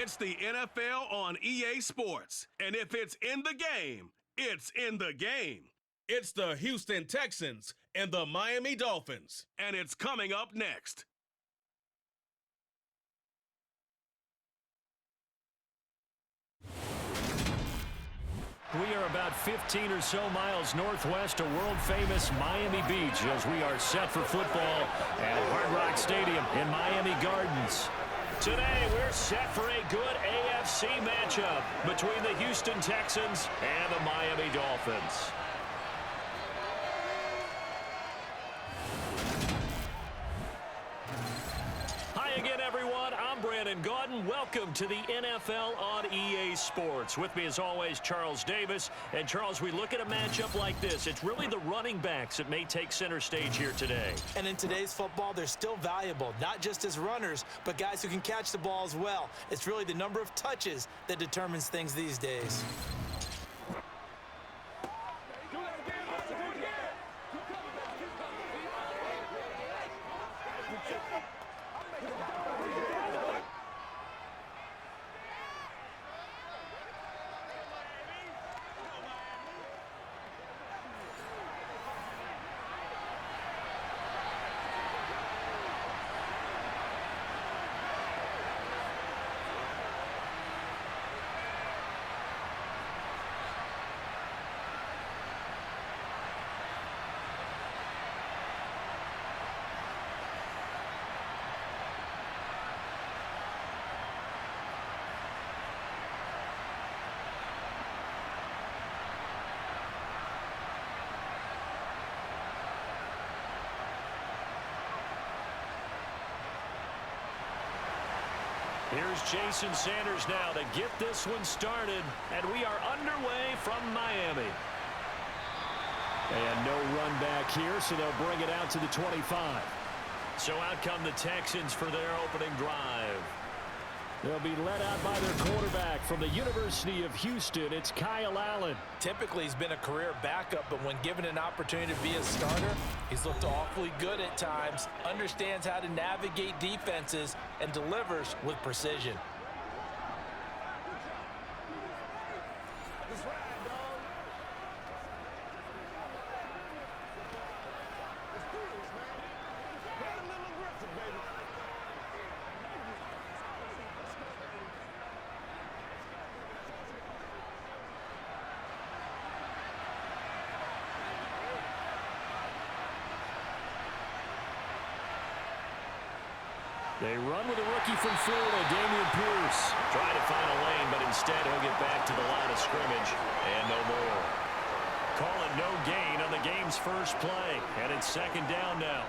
It's the NFL on EA Sports. And if it's in the game, it's in the game. It's the Houston Texans and the Miami Dolphins. And it's coming up next. We are about 15 or so miles northwest of world-famous Miami Beach as we are set for football at Hard Rock Stadium in Miami Gardens. Today, we're set for a good AFC matchup between the Houston Texans and the Miami Dolphins. Hi again, everyone. I'm Brandon Gaudin. Welcome to the NFL on EA Sports. With me, as always, Charles Davis. And, Charles, we look at a matchup like this. It's really the running backs that may take center stage here today. And in today's football, they're still valuable, not just as runners, but guys who can catch the ball as well. It's really the number of touches that determines things these days. Here's Jason Sanders now to get this one started, and we are underway from Miami. And no run back here, so they'll bring it out to the 25. So out come the Texans for their opening drive. They'll be led out by their quarterback from the University of Houston. It's Kyle Allen. Typically, he's been a career backup, but when given an opportunity to be a starter, he's looked awfully good at times, understands how to navigate defenses, and delivers with precision. They run with a rookie from Florida, Dameon Pierce. Trying to find a lane, but instead he'll get back to the line of scrimmage, and no more. Calling no gain on the game's first play, and it's second down now.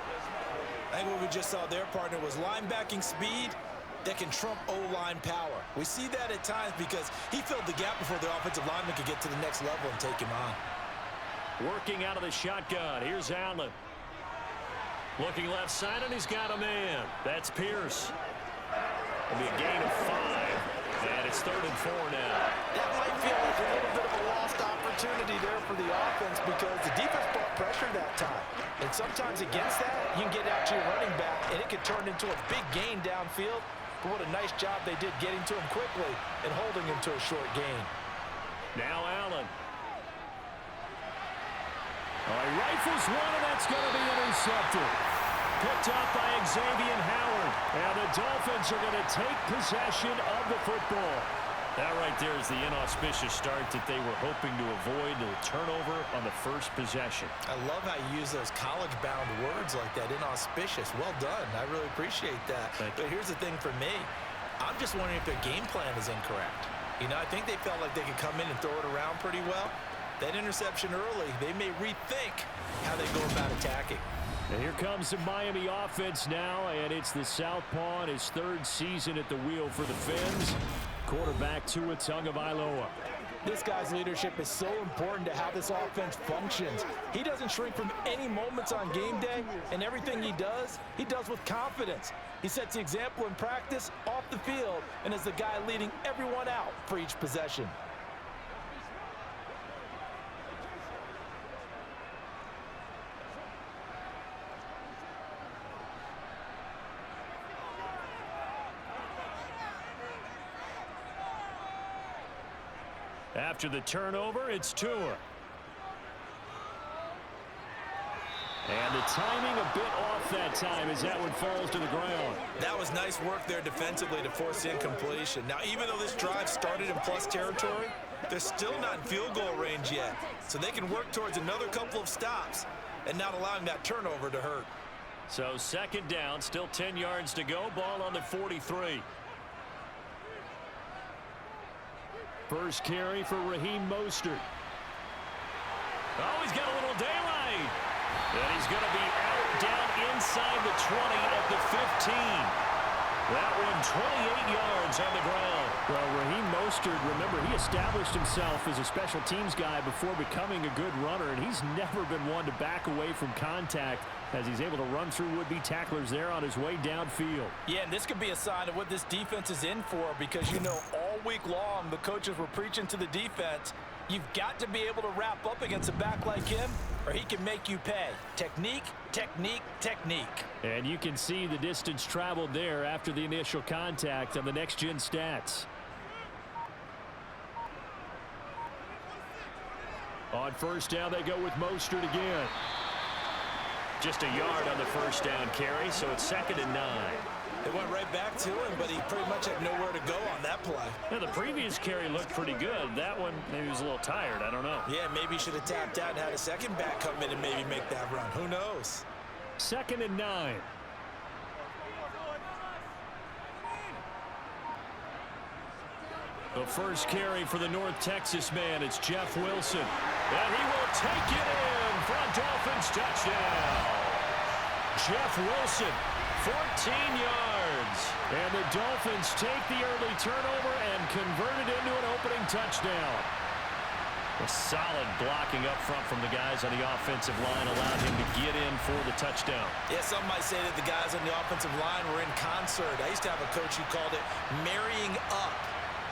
I think what we just saw their partner was linebacking speed that can trump O-line power. We see that at times because he filled the gap before the offensive lineman could get to the next level and take him on. Working out of the shotgun, here's Allen. Looking left side, and he's got a man. That's Pierce. It'll be a gain of 5, and it's 3rd and 4 now. That might feel like a little bit of a lost opportunity there for the offense because the defense brought pressure that time. And sometimes against that, you can get out to your running back, and it can turn into a big gain downfield. But what a nice job they did getting to him quickly and holding him to a short gain. Now Allen. He rifles one, and that's going to be intercepted. Picked up by Xavier Howard. And the Dolphins are going to take possession of the football. That right there is the inauspicious start that they were hoping to avoid, the turnover on the first possession. I love how you use those college-bound words like that, inauspicious. Well done. I really appreciate that. But here's the thing for me. I'm just wondering if their game plan is incorrect. You know, I think they felt like they could come in and throw it around pretty well. That interception early, they may rethink how they go about attacking. And here comes the Miami offense now, and it's the Southpaw in his 3rd season at the wheel for the Fins. Quarterback Tua Tagovailoa. This guy's leadership is so important to how this offense functions. He doesn't shrink from any moments on game day, and everything he does with confidence. He sets the example in practice, off the field, and is the guy leading everyone out for each possession. After the turnover, it's Tua. And the timing a bit off that time as that one falls to the ground. That was nice work there defensively to force the incompletion. Now, even though this drive started in plus territory, they're still not in field goal range yet. So they can work towards another couple of stops and not allowing that turnover to hurt. So second down, still 10 yards to go. Ball on the 43. First carry for Raheem Mostert. Oh, he's got a little daylight. And he's going to be out down inside the 20 at the 15. That one 28 yards on the ground. Well, Raheem Mostert, remember, he established himself as a special teams guy before becoming a good runner, and he's never been one to back away from contact as he's able to run through would-be tacklers there on his way downfield. Yeah, and this could be a sign of what this defense is in for because, you know, all week long the coaches were preaching to the defense, you've got to be able to wrap up against a back like him or he can make you pay. Technique, technique, technique. And you can see the distance traveled there after the initial contact on the next-gen stats. On first down, they go with Mostert again. Just a yard on the first down carry, so it's 2nd and 9. They went right back to him, but he pretty much had nowhere to go on that play. Yeah, the previous carry looked pretty good. That one, maybe he was a little tired. I don't know. Yeah, maybe he should have tapped out and had a second back come in and maybe make that run. Who knows? 2nd and 9. The first carry for the North Texas man, it's Jeff Wilson. And he will take it in for a Dolphins touchdown. Jeff Wilson, 14 yards. And the Dolphins take the early turnover and convert it into an opening touchdown. A solid blocking up front from the guys on the offensive line allowed him to get in for the touchdown. Yeah, some might say that the guys on the offensive line were in concert. I used to have a coach who called it marrying up.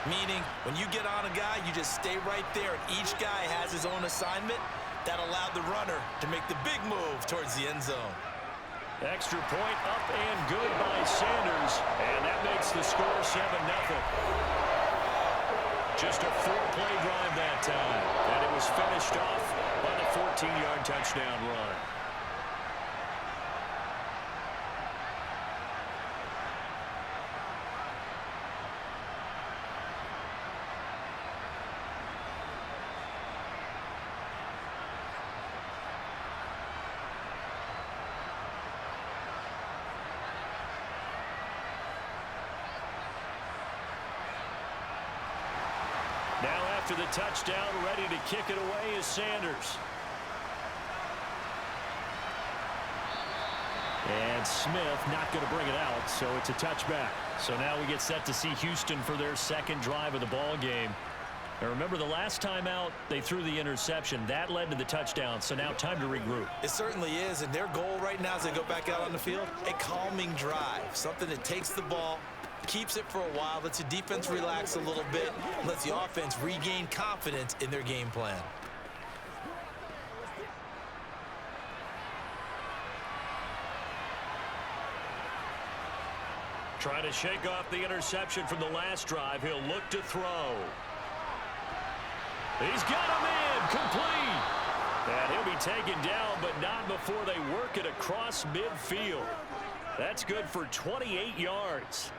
Meaning, when you get on a guy, you just stay right there, and each guy has his own assignment. That allowed the runner to make the big move towards the end zone. Extra point up and good by Sanders, and that makes the score 7-0. Just a 4-play drive that time, and it was finished off by the 14-yard touchdown run. Now after the touchdown, ready to kick it away is Sanders. And Smith not going to bring it out, so it's a touchback. So now we get set to see Houston for their second drive of the ball game. And remember, the last time out, they threw the interception. That led to the touchdown, so now time to regroup. It certainly is, and their goal right now as they go back out on the field, a calming drive, something that takes the ball, keeps it for a while, lets the defense relax a little bit, lets the offense regain confidence in their game plan. Trying to shake off the interception from the last drive. He'll look to throw. He's got him in, complete. And he'll be taken down, but not before they work it across midfield. That's good for 28 yards.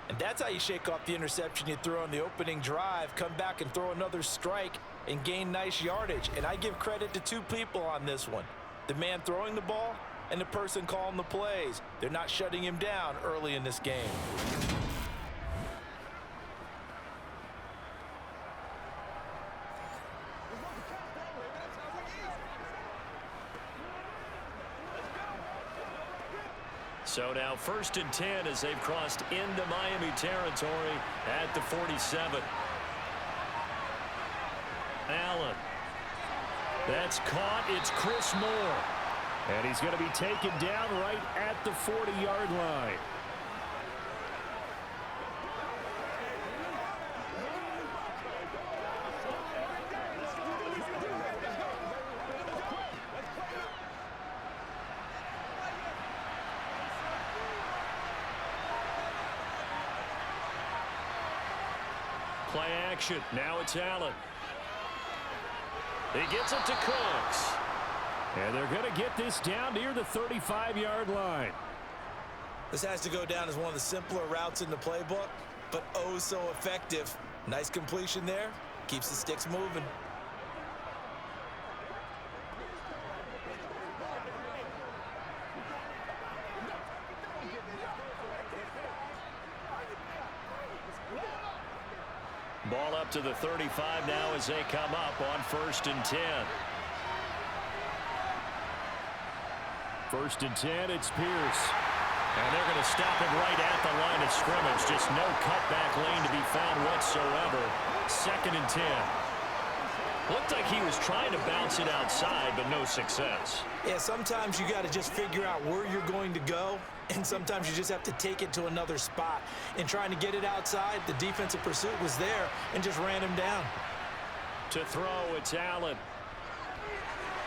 And that's how you shake off the interception you throw on the opening drive, come back and throw another strike and gain nice yardage. And I give credit to two people on this one. The man throwing the ball and the person calling the plays. They're not shutting him down early in this game. So now 1st and 10 as they've crossed into Miami territory at the 47. Allen. That's caught. It's Chris Moore. And he's going to be taken down right at the 40-yard line. Play action. Now it's Allen. He gets it to Cooks. And they're going to get this down near the 35-yard line. This has to go down as one of the simpler routes in the playbook, but oh so effective. Nice completion there. Keeps the sticks moving. Ball up to the 35 now as they come up on 1st and 10. 1st and 10, it's Pierce. And they're going to stop him right at the line of scrimmage. Just no cutback lane to be found whatsoever. 2nd and 10. Looked like he was trying to bounce it outside, but no success. Yeah, sometimes you got to just figure out where you're going to go, and sometimes you just have to take it to another spot. And trying to get it outside, the defensive pursuit was there and just ran him down. To throw, it's Allen.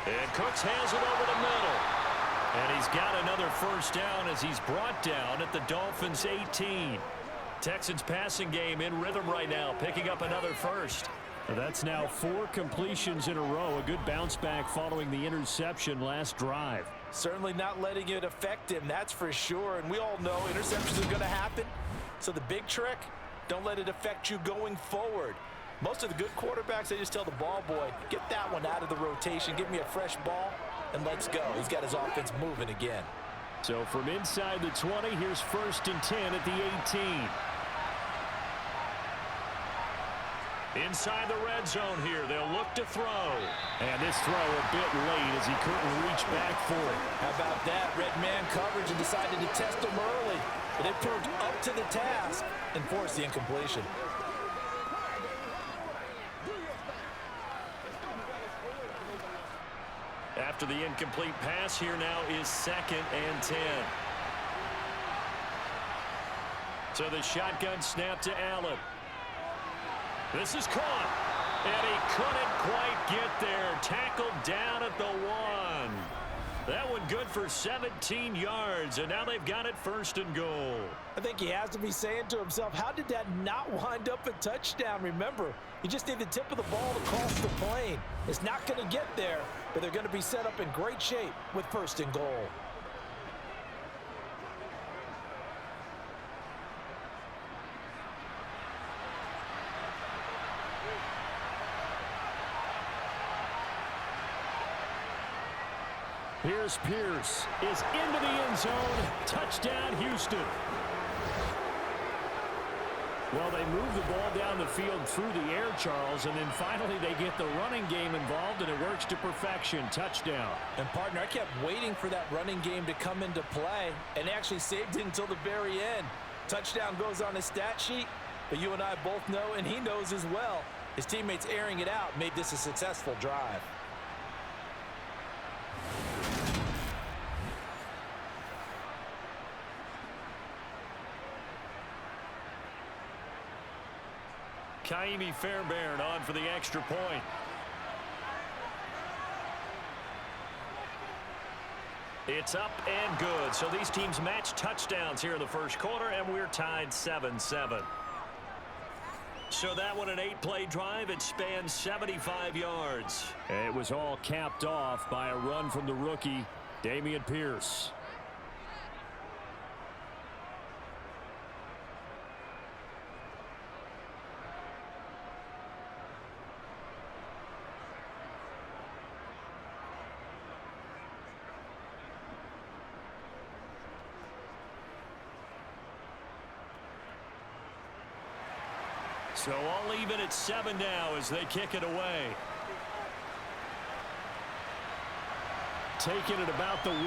And Cooks has it over the middle. And he's got another 1st down as he's brought down at the Dolphins' 18. Texans passing game in rhythm right now, picking up another 1st. That's now 4 completions in a row. A good bounce back following the interception last drive. Certainly not letting it affect him, that's for sure. And we all know interceptions are going to happen. So the big trick, don't let it affect you going forward. Most of the good quarterbacks, they just tell the ball boy, get that one out of the rotation, give me a fresh ball, and let's go. He's got his offense moving again. So from inside the 20, here's 1st and 10 at the 18. Inside the red zone here, they'll look to throw. And this throw a bit late as he couldn't reach back for it. How about that? Red man coverage and decided to test him early. But they proved up to the task and forced the incompletion. After the incomplete pass, here now is 2nd and 10. So the shotgun snap to Allen. This is caught, and he couldn't quite get there. Tackled down at the 1. That one good for 17 yards, and now they've got it 1st and goal. I think he has to be saying to himself, how did that not wind up a touchdown? Remember, you just need the tip of the ball to cross the plane. It's not going to get there, but they're going to be set up in great shape with 1st and goal. Here's Pierce, is into the end zone. Touchdown, Houston. Well, they move the ball down the field through the air, Charles, and then finally they get the running game involved, and it works to perfection. Touchdown. And, partner, I kept waiting for that running game to come into play, and actually saved it until the very end. Touchdown goes on his stat sheet, but you and I both know, and he knows as well, his teammates airing it out made this a successful drive. Kaimi Fairbairn on for the extra point. It's up and good. So these teams match touchdowns here in the 1st quarter, and we're tied 7-7. So that one, an 8-play drive. It spans 75 yards. It was all capped off by a run from the rookie, Dameon Pierce. So all even at 7 now as they kick it away. Taking it about the 1.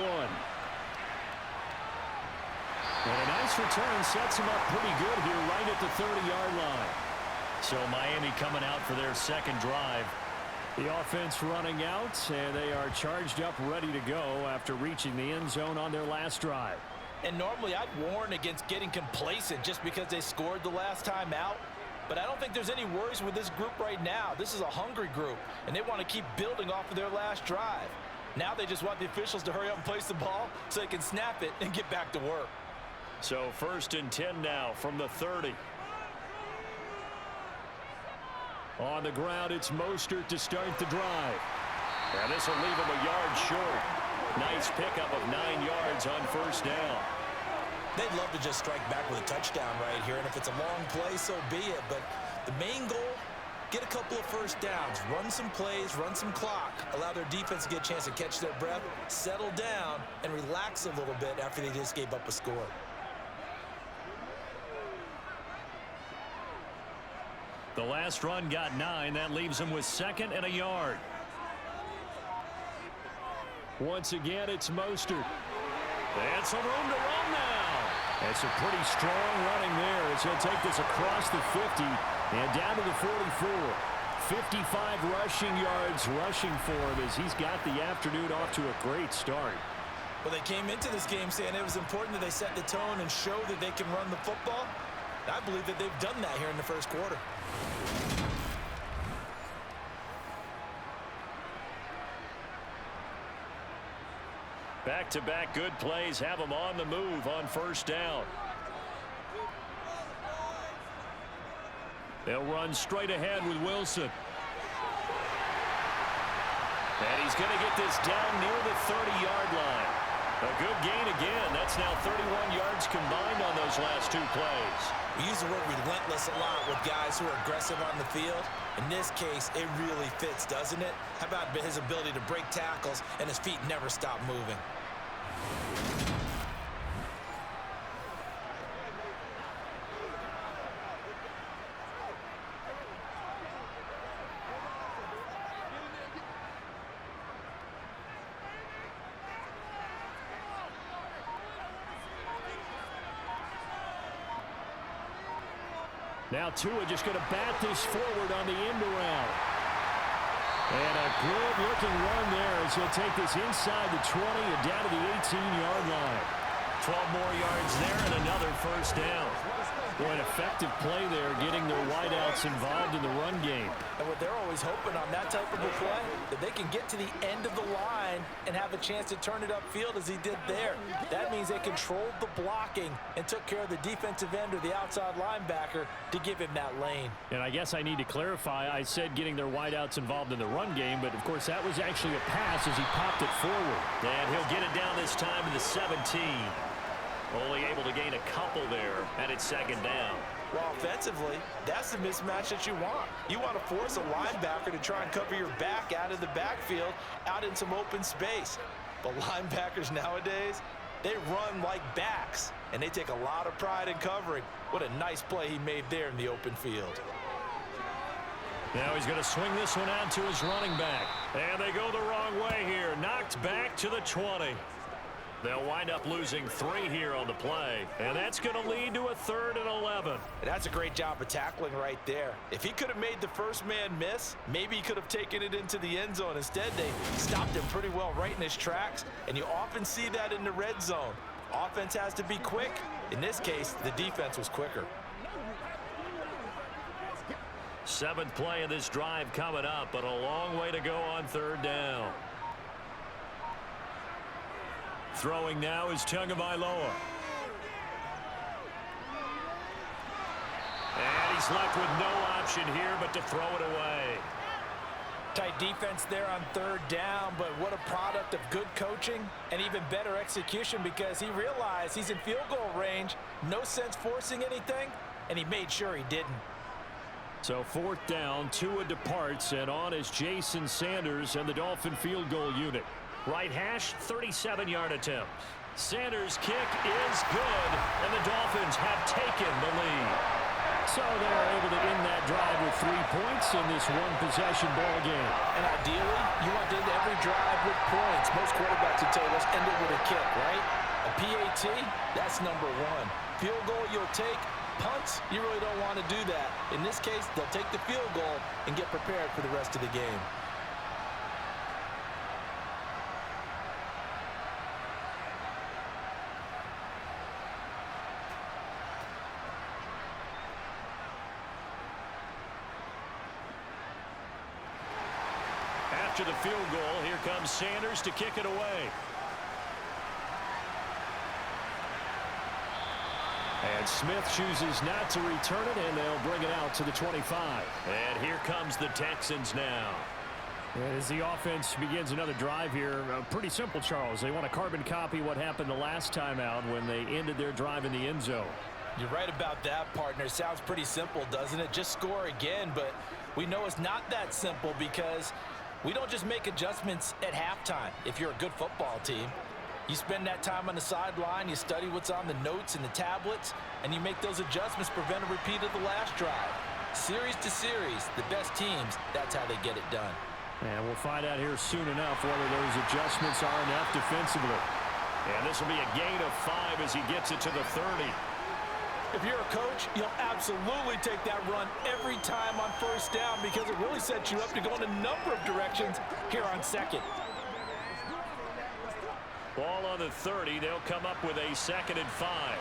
And a nice return sets him up pretty good here right at the 30-yard line. So Miami coming out for their 2nd drive. The offense running out, and they are charged up, ready to go after reaching the end zone on their last drive. And normally I'd warn against getting complacent just because they scored the last time out. But I don't think there's any worries with this group right now. This is a hungry group, and they want to keep building off of their last drive. Now they just want the officials to hurry up and place the ball so they can snap it and get back to work. So 1st and 10 now from the 30. On the ground, it's Mostert to start the drive. And this will leave him a yard short. Nice pickup of 9 yards on first down. They'd love to just strike back with a touchdown right here, and if it's a long play, so be it. But the main goal, get a couple of first downs, run some plays, run some clock, allow their defense to get a chance to catch their breath, settle down, and relax a little bit after they just gave up a score. The last run got 9. That leaves them with 2nd and a yard. Once again, it's Mostert. And some room to run now. That's a pretty strong running there as he'll take this across the 50 and down to the 44. 55 rushing yards rushing for him as he's got the afternoon off to a great start. Well, they came into this game saying it was important that they set the tone and show that they can run the football. I believe that they've done that here in the first quarter. Back-to-back good plays have them on the move on first down. They'll run straight ahead with Wilson. And he's going to get this down near the 30-yard line. A good gain again. That's now 31 yards combined on those last 2 plays. We use the word relentless a lot with guys who are aggressive on the field. In this case, it really fits, doesn't it? How about his ability to break tackles and his feet never stop moving? Now Tua just going to bat this forward on the end around. And a good-looking run there as he'll take this inside the 20 and down to the 18-yard line. 12 more yards there and another first down. Boy, an effective play there, getting their wideouts involved in the run game. And what they're always hoping on that type of a play, that they can get to the end of the line and have a chance to turn it upfield as he did there. That means they controlled the blocking and took care of the defensive end or the outside linebacker to give him that lane. And I guess I need to clarify, I said getting their wideouts involved in the run game, but of course that was actually a pass as he popped it forward. And he'll get it down this time to the 17. Only able to gain a couple there, and it's 2nd down. Well, offensively, that's the mismatch that you want. You want to force a linebacker to try and cover your back out of the backfield, out in some open space. But linebackers nowadays, they run like backs, and they take a lot of pride in covering. What a nice play he made there in the open field. Now he's going to swing this one out to his running back. And they go the wrong way here. Knocked back to the 20. They'll wind up losing 3 here on the play, and that's going to lead to a 3rd and 11. And that's a great job of tackling right there. If he could have made the first man miss, maybe he could have taken it into the end zone. Instead, they stopped him pretty well right in his tracks, and you often see that in the red zone. Offense has to be quick. In this case, the defense was quicker. 7th play of this drive coming up, but a long way to go on 3rd down. Throwing now is Tagovailoa. And he's left with no option here but to throw it away. Tight defense there on 3rd down, but what a product of good coaching and even better execution because he realized he's in field goal range. No sense forcing anything, and he made sure he didn't. So 4th down, Tua departs, and on is Jason Sanders and the Dolphin field goal unit. Right hash, 37-yard attempt. Sanders' kick is good, and the Dolphins have taken the lead. So they're able to end that drive with 3 points in this one-possession ball game. And ideally, you want to end every drive with points. Most quarterbacks would tell you, let's end it with a kick, right? A PAT, that's number 1. Field goal you'll take. Punts, you really don't want to do that. In this case, they'll take the field goal and get prepared for the rest of the game. After the field goal, here comes Sanders to kick it away. And Smith chooses not to return it, and they'll bring it out to the 25. And here comes the Texans now. As the offense begins another drive here, pretty simple, Charles. They want to carbon copy what happened the last time out when they ended their drive in the end zone. You're right about that, partner. Sounds pretty simple, doesn't it? Just score again, but we know it's not that simple because we don't just make adjustments at halftime if you're a good football team. You spend that time on the sideline, you study what's on the notes and the tablets, and you make those adjustments, prevent a repeat of the last drive. Series to series, the best teams, that's how they get it done. And we'll find out here soon enough whether those adjustments are enough defensively. And this will be a gain of 5 as he gets it to the 30. If you're a coach, you'll absolutely take that run every time on first down because it really sets you up to go in a number of directions here on second. Ball on the 30. They'll come up with a 2nd and 5.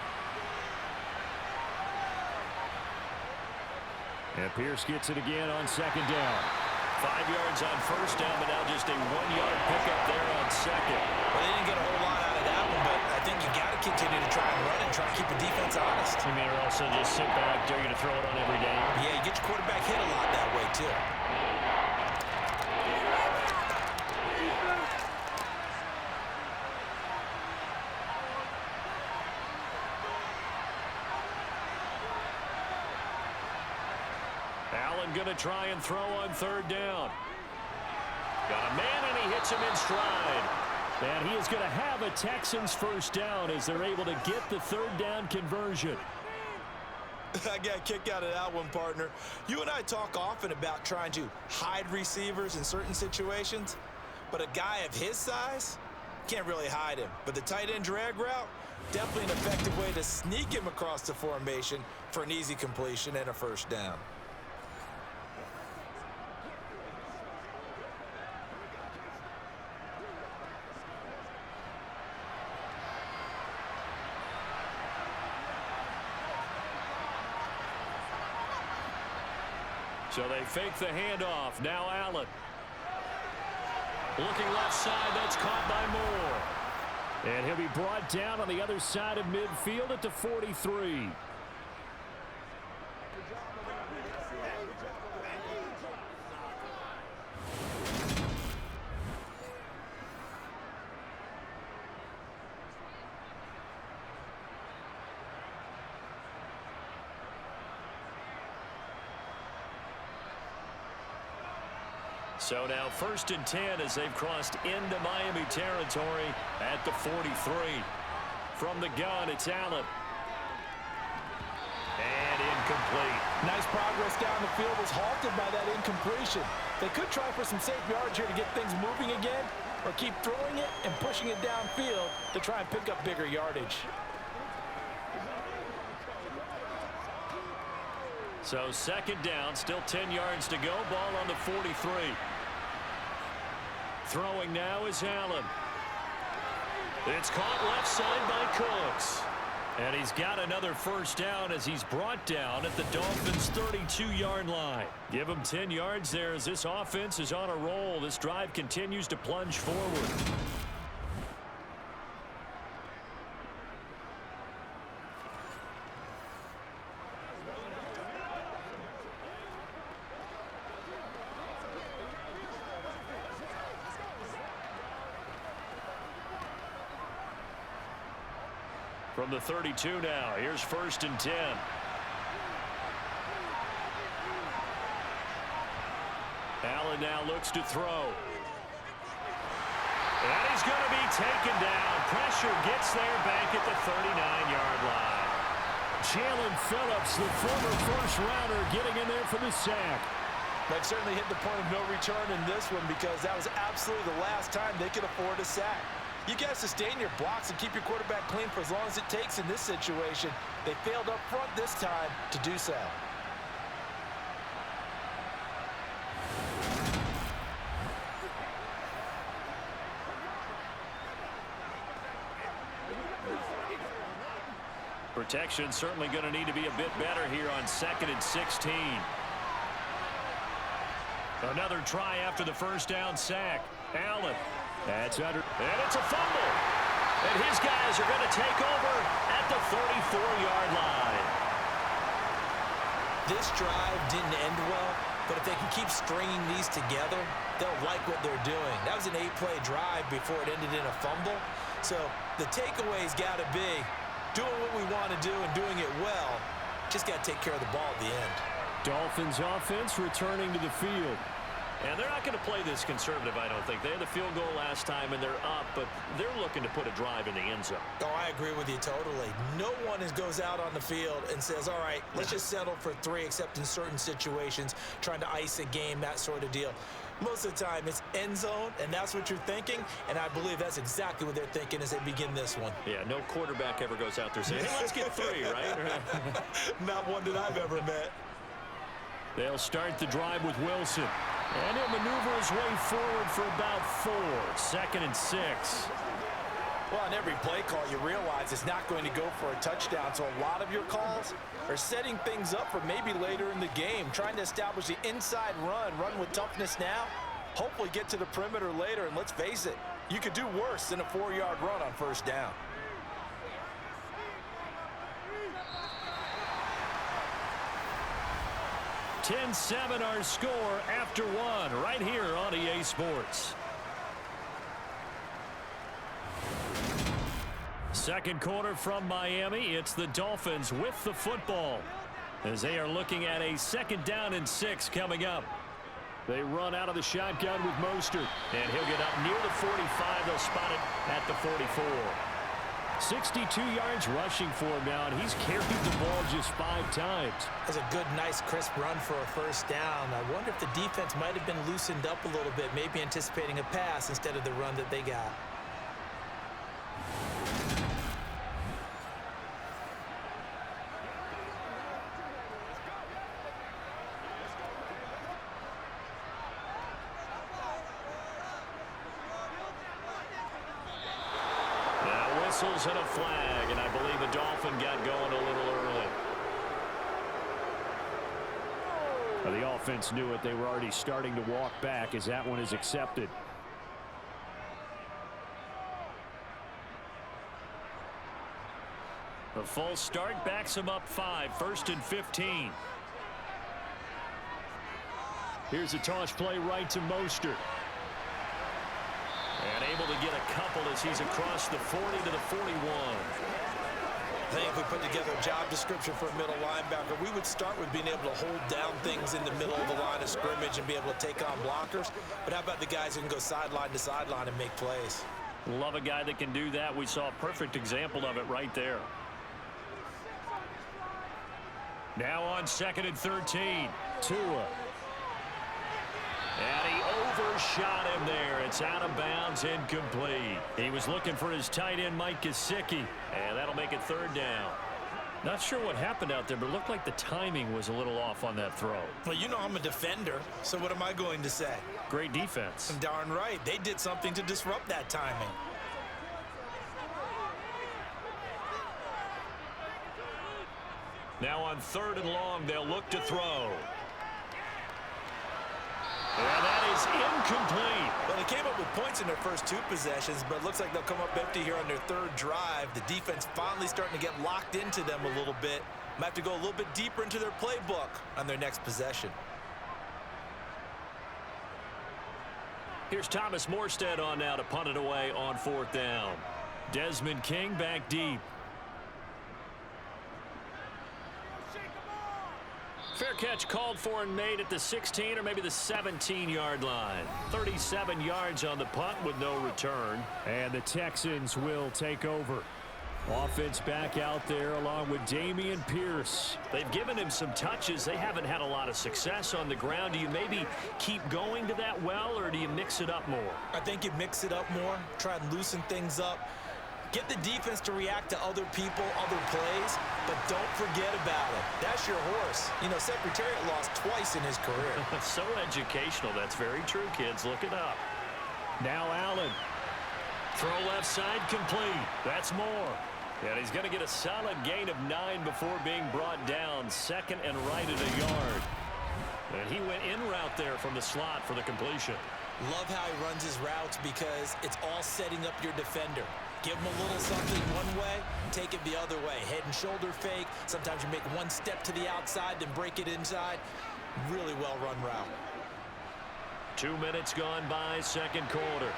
And Pierce gets it again on 2nd down. 5 yards on first down, but now just a 1-yard pickup there on 2nd. Well, they didn't get a whole lot out of that one, but I think you got to continue to try and run and try to keep the defense honest. You mean, or also just sit back, dare you to throw it on every game? Yeah, you get your quarterback hit a lot that way, too. Allen going to try and throw on 3rd down. Got a man, and he hits him in stride. And he is going to have a Texans first down as they're able to get the 3rd down conversion. I got a kick out of that one, partner. You and I talk often about trying to hide receivers in certain situations, but a guy of his size can't really hide him. But the tight end drag route, definitely an effective way to sneak him across the formation for an easy completion and a first down. So they fake the handoff. Now Allen. Looking left side. That's caught by Moore. And he'll be brought down on the other side of midfield at the 43. So now 1st and 10 as they've crossed into Miami territory at the 43. From the gun, it's Allen. And incomplete. Nice progress down the field was halted by that incompletion. They could try for some safe yards here to get things moving again, or keep throwing it and pushing it downfield to try and pick up bigger yardage. So 2nd down, still 10 yards to go. Ball on the 43. Throwing now is Allen. It's caught left side by Cooks. And he's got another first down as he's brought down at the Dolphins' 32-yard line. Give him 10 yards there as this offense is on a roll. This drive continues to plunge forward. From the 32 now, here's 1st and 10. Allen now looks to throw. And he's going to be taken down. Pressure gets there back at the 39-yard line. Jalen Phillips, the former first-rounder, getting in there for the sack. They've certainly hit the point of no return in this one because that was absolutely the last time they could afford a sack. You got to sustain your blocks and keep your quarterback clean for as long as it takes in this situation. They failed up front this time to do so. Protection certainly going to need to be a bit better here on 2nd and 16. Another try after the first down sack. Allen. That's under. And it's a fumble. And his guys are going to take over at the 34-yard line. This drive didn't end well, but if they can keep stringing these together, they'll like what they're doing. That was an 8-play drive before it ended in a fumble. So the takeaway's got to be doing what we want to do and doing it well. Just got to take care of the ball at the end. Dolphins offense returning to the field. And they're not going to play this conservative, I don't think. They had the field goal last time, and they're up, but they're looking to put a drive in the end zone. Oh, I agree with you totally. No one goes out on the field and says, all right, let's just settle for 3, except in certain situations, trying to ice a game, that sort of deal. Most of the time, it's end zone, and that's what you're thinking, and I believe that's exactly what they're thinking as they begin this one. Yeah, no quarterback ever goes out there saying, hey, let's get 3, right? Not one that I've ever met. They'll start the drive with Wilson. And he'll maneuver his way forward for about 4. 2nd and 6. Well, on every play call, you realize it's not going to go for a touchdown. So a lot of your calls are setting things up for maybe later in the game, trying to establish the inside run with toughness now, hopefully get to the perimeter later. And let's face it, you could do worse than a 4-yard run on first down. (10-7) our score after 1 right here on EA Sports. Second quarter from Miami. It's the Dolphins with the football as they are looking at a 2nd down and 6 coming up. They run out of the shotgun with Mostert, and he'll get up near the 45. They'll spot it at the 44. 62 yards rushing for him now, and he's carried the ball just 5 times. That's a good, nice, crisp run for a first down. I wonder if the defense might have been loosened up a little bit, maybe anticipating a pass instead of the run that they got. Whistles and a flag, and I believe a Dolphin got going a little early. The offense knew it. They were already starting to walk back as that one is accepted. The false start backs him up 5. 1st and 15. Here's a toss play right to Mostert. And able to get a couple as he's across the 40 to the 41. I think if we put together a job description for a middle linebacker, we would start with being able to hold down things in the middle of the line of scrimmage and be able to take on blockers. But how about the guys who can go sideline to sideline and make plays? Love a guy that can do that. We saw a perfect example of it right there. Now on 2nd and 13. Tua. And he overshot him there. It's out of bounds, incomplete. He was looking for his tight end, Mike Gesicki, and that'll make it 3rd down. Not sure what happened out there, but it looked like the timing was a little off on that throw. Well, you know I'm a defender, so what am I going to say? Great defense. Darn right. They did something to disrupt that timing. Now on 3rd and long, they'll look to throw. And that is incomplete. Well, they came up with points in their first 2 possessions, but it looks like they'll come up empty here on their 3rd drive. The defense finally starting to get locked into them a little bit. Might have to go a little bit deeper into their playbook on their next possession. Here's Thomas Morstead on now to punt it away on 4th down. Desmond King back deep. Fair catch called for and made at the 16 or maybe the 17-yard line. 37 yards on the punt with no return. And the Texans will take over. Offense back out there along with Dameon Pierce. They've given him some touches. They haven't had a lot of success on the ground. Do you maybe keep going to that well, or do you mix it up more? I think you mix it up more, try and loosen things up. Get the defense to react to other people, other plays, but don't forget about it. That's your horse. You know, Secretariat lost twice in his career. So educational. That's very true, kids. Look it up. Now Allen. Throw left side complete. That's more. And he's going to get a solid gain of 9 before being brought down. 2nd and right at a yard. And he went in route there from the slot for the completion. Love how he runs his routes because it's all setting up your defender. Give them a little something one way, take it the other way. Head and shoulder fake. Sometimes you make one step to the outside, then break it inside. Really well-run route. 2 minutes gone by, second quarter.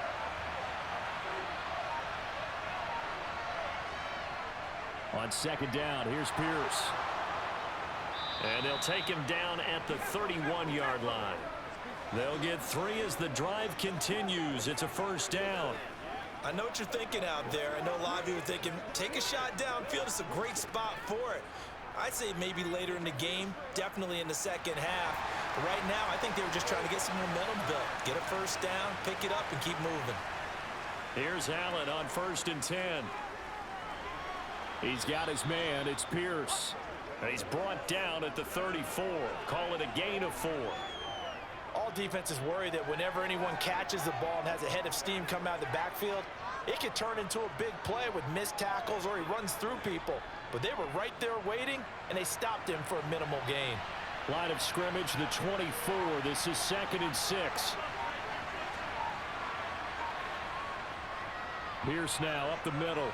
On second down, here's Pierce. And they'll take him down at the 31-yard line. They'll get 3 as the drive continues. It's a first down. I know what you're thinking out there. I know a lot of you are thinking, take a shot downfield. It's a great spot for it. I'd say maybe later in the game, definitely in the second half. But right now, I think they were just trying to get some momentum built. Get a first down, pick it up, and keep moving. Here's Allen on 1st and 10. He's got his man. It's Pierce. And he's brought down at the 34. Call it a gain of 4. All defenses worry that whenever anyone catches the ball and has a head of steam come out of the backfield, it could turn into a big play with missed tackles or he runs through people. But they were right there waiting, and they stopped him for a minimal gain. Line of scrimmage, the 24. This is 2nd and 6. Pierce now up the middle.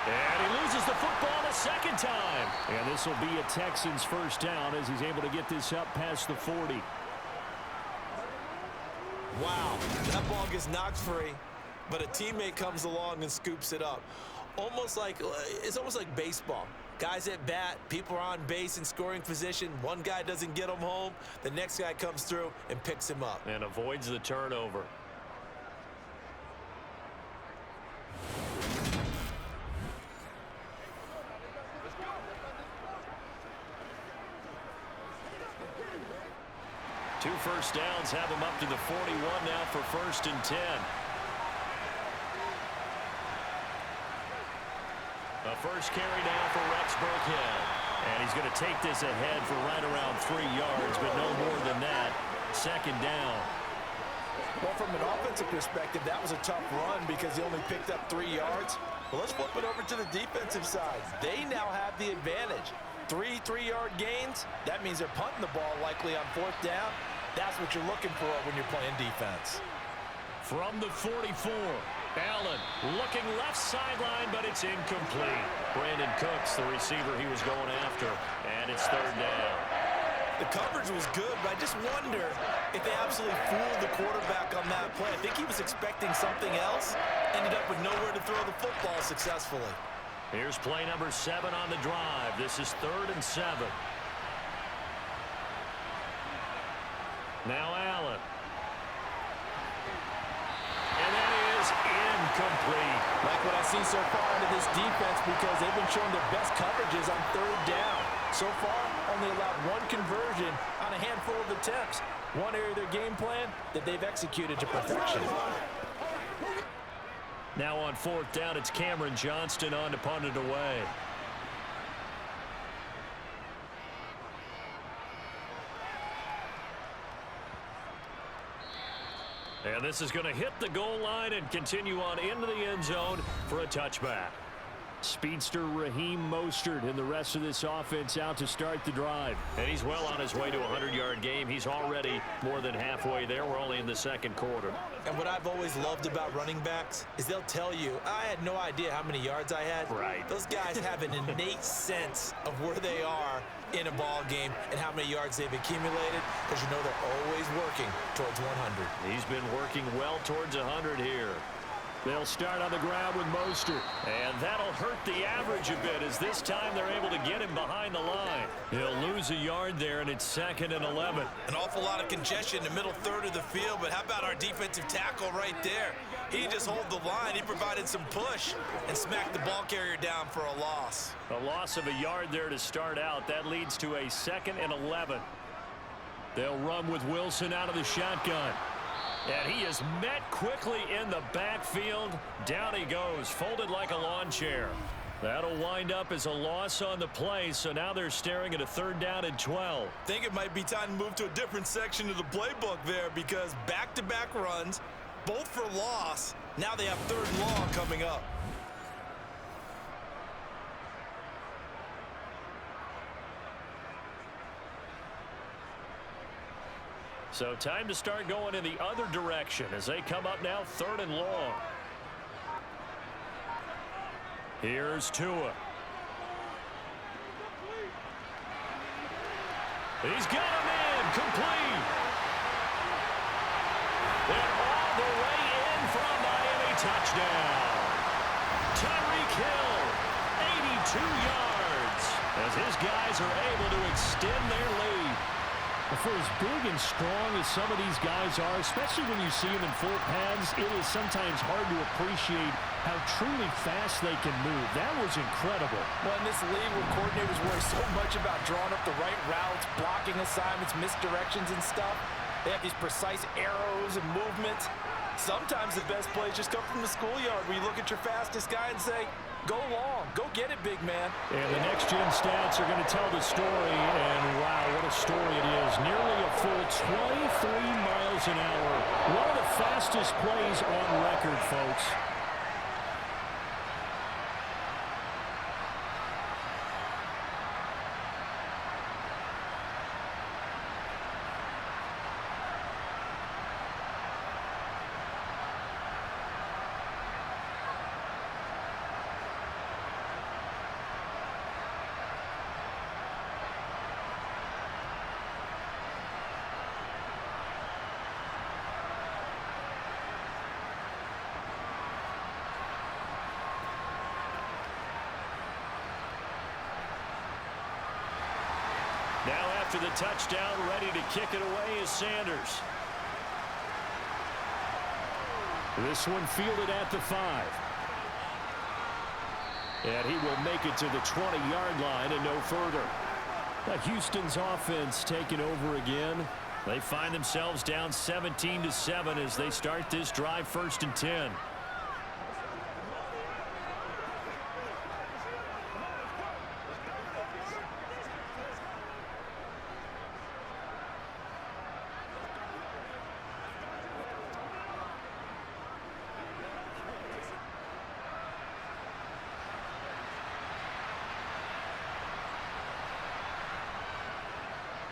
And he loses the football a second time. And this will be a Texans first down as he's able to get this up past the 40. Wow, that ball gets knocked free, but a teammate comes along and scoops it up. It's almost like baseball. Guys at bat, people are on base in scoring position. One guy doesn't get him home. The next guy comes through and picks him up. And avoids the turnover. Two first downs have him up to the 41 now for 1st and 10. A first carry now for Rex Burkhead. And he's going to take this ahead for right around 3 yards, but no more than that. Second down. Well, from an offensive perspective, that was a tough run because he only picked up 3 yards. Well, let's flip it over to the defensive side. They now have the advantage. 3 3-yard gains, that means they're punting the ball likely on 4th down. That's what you're looking for when you're playing defense. From the 44, Allen looking left sideline, but it's incomplete. Brandon Cooks, the receiver he was going after, and it's 3rd down. The coverage was good, but I just wonder if they absolutely fooled the quarterback on that play. I think he was expecting something else, ended up with nowhere to throw the football successfully. Here's play number 7 on the drive. This is 3rd and 7. Now Allen. And that is incomplete. Like what I've seen so far into this defense because they've been showing their best coverages on 3rd down. So far, only allowed 1 conversion on a handful of attempts. One area of their game plan that they've executed to perfection. Now on 4th down, it's Cameron Johnston on to punt it away. And this is going to hit the goal line and continue on into the end zone for a touchback. Speedster Raheem Mostert and the rest of this offense out to start the drive. And he's well on his way to a 100-yard game. He's already more than halfway there. We're only in the second quarter. And what I've always loved about running backs is they'll tell you, I had no idea how many yards I had. Right. Those guys have an innate sense of where they are in a ball game and how many yards they've accumulated because you know they're always working towards 100. He's been working well towards 100 here. They'll start on the ground with Mostert. And that'll hurt the average a bit as this time they're able to get him behind the line. He'll lose a yard there, and it's 2nd and 11. An awful lot of congestion in the middle third of the field, but how about our defensive tackle right there? He didn't just hold the line. He provided some push and smacked the ball carrier down for a loss. A loss of a yard there to start out. That leads to a 2nd and 11. They'll run with Wilson out of the shotgun. And he is met quickly in the backfield. Down he goes, folded like a lawn chair. That'll wind up as a loss on the play, so now they're staring at a 3rd down and 12. I think it might be time to move to a different section of the playbook there because back-to-back runs, both for loss. Now they have 3rd and long coming up. So time to start going in the other direction as they come up now 3rd and long. Here's Tua. He's got him in, complete. And all the way in from Miami, touchdown. Tyreek Hill, 82 yards, as his guys are able to extend their lead. For as big and strong as some of these guys are, especially when you see them in full pads, it is sometimes hard to appreciate how truly fast they can move. That was incredible. Well, in this league where coordinators worry so much about drawing up the right routes, blocking assignments, misdirections and stuff, they have these precise arrows and movements. Sometimes the best plays just come from the schoolyard where you look at your fastest guy and say, go long, go get it, big man. And the next-gen stats are going to tell the story, and wow, what a story it is. Nearly a full 23 miles an hour. One of the fastest plays on record, folks. Now after the touchdown, ready to kick it away is Sanders. This one fielded at the 5. And he will make it to the 20-yard line and no further. Houston's offense taking over again. They find themselves down 17-7 as they start this drive, 1st and 10.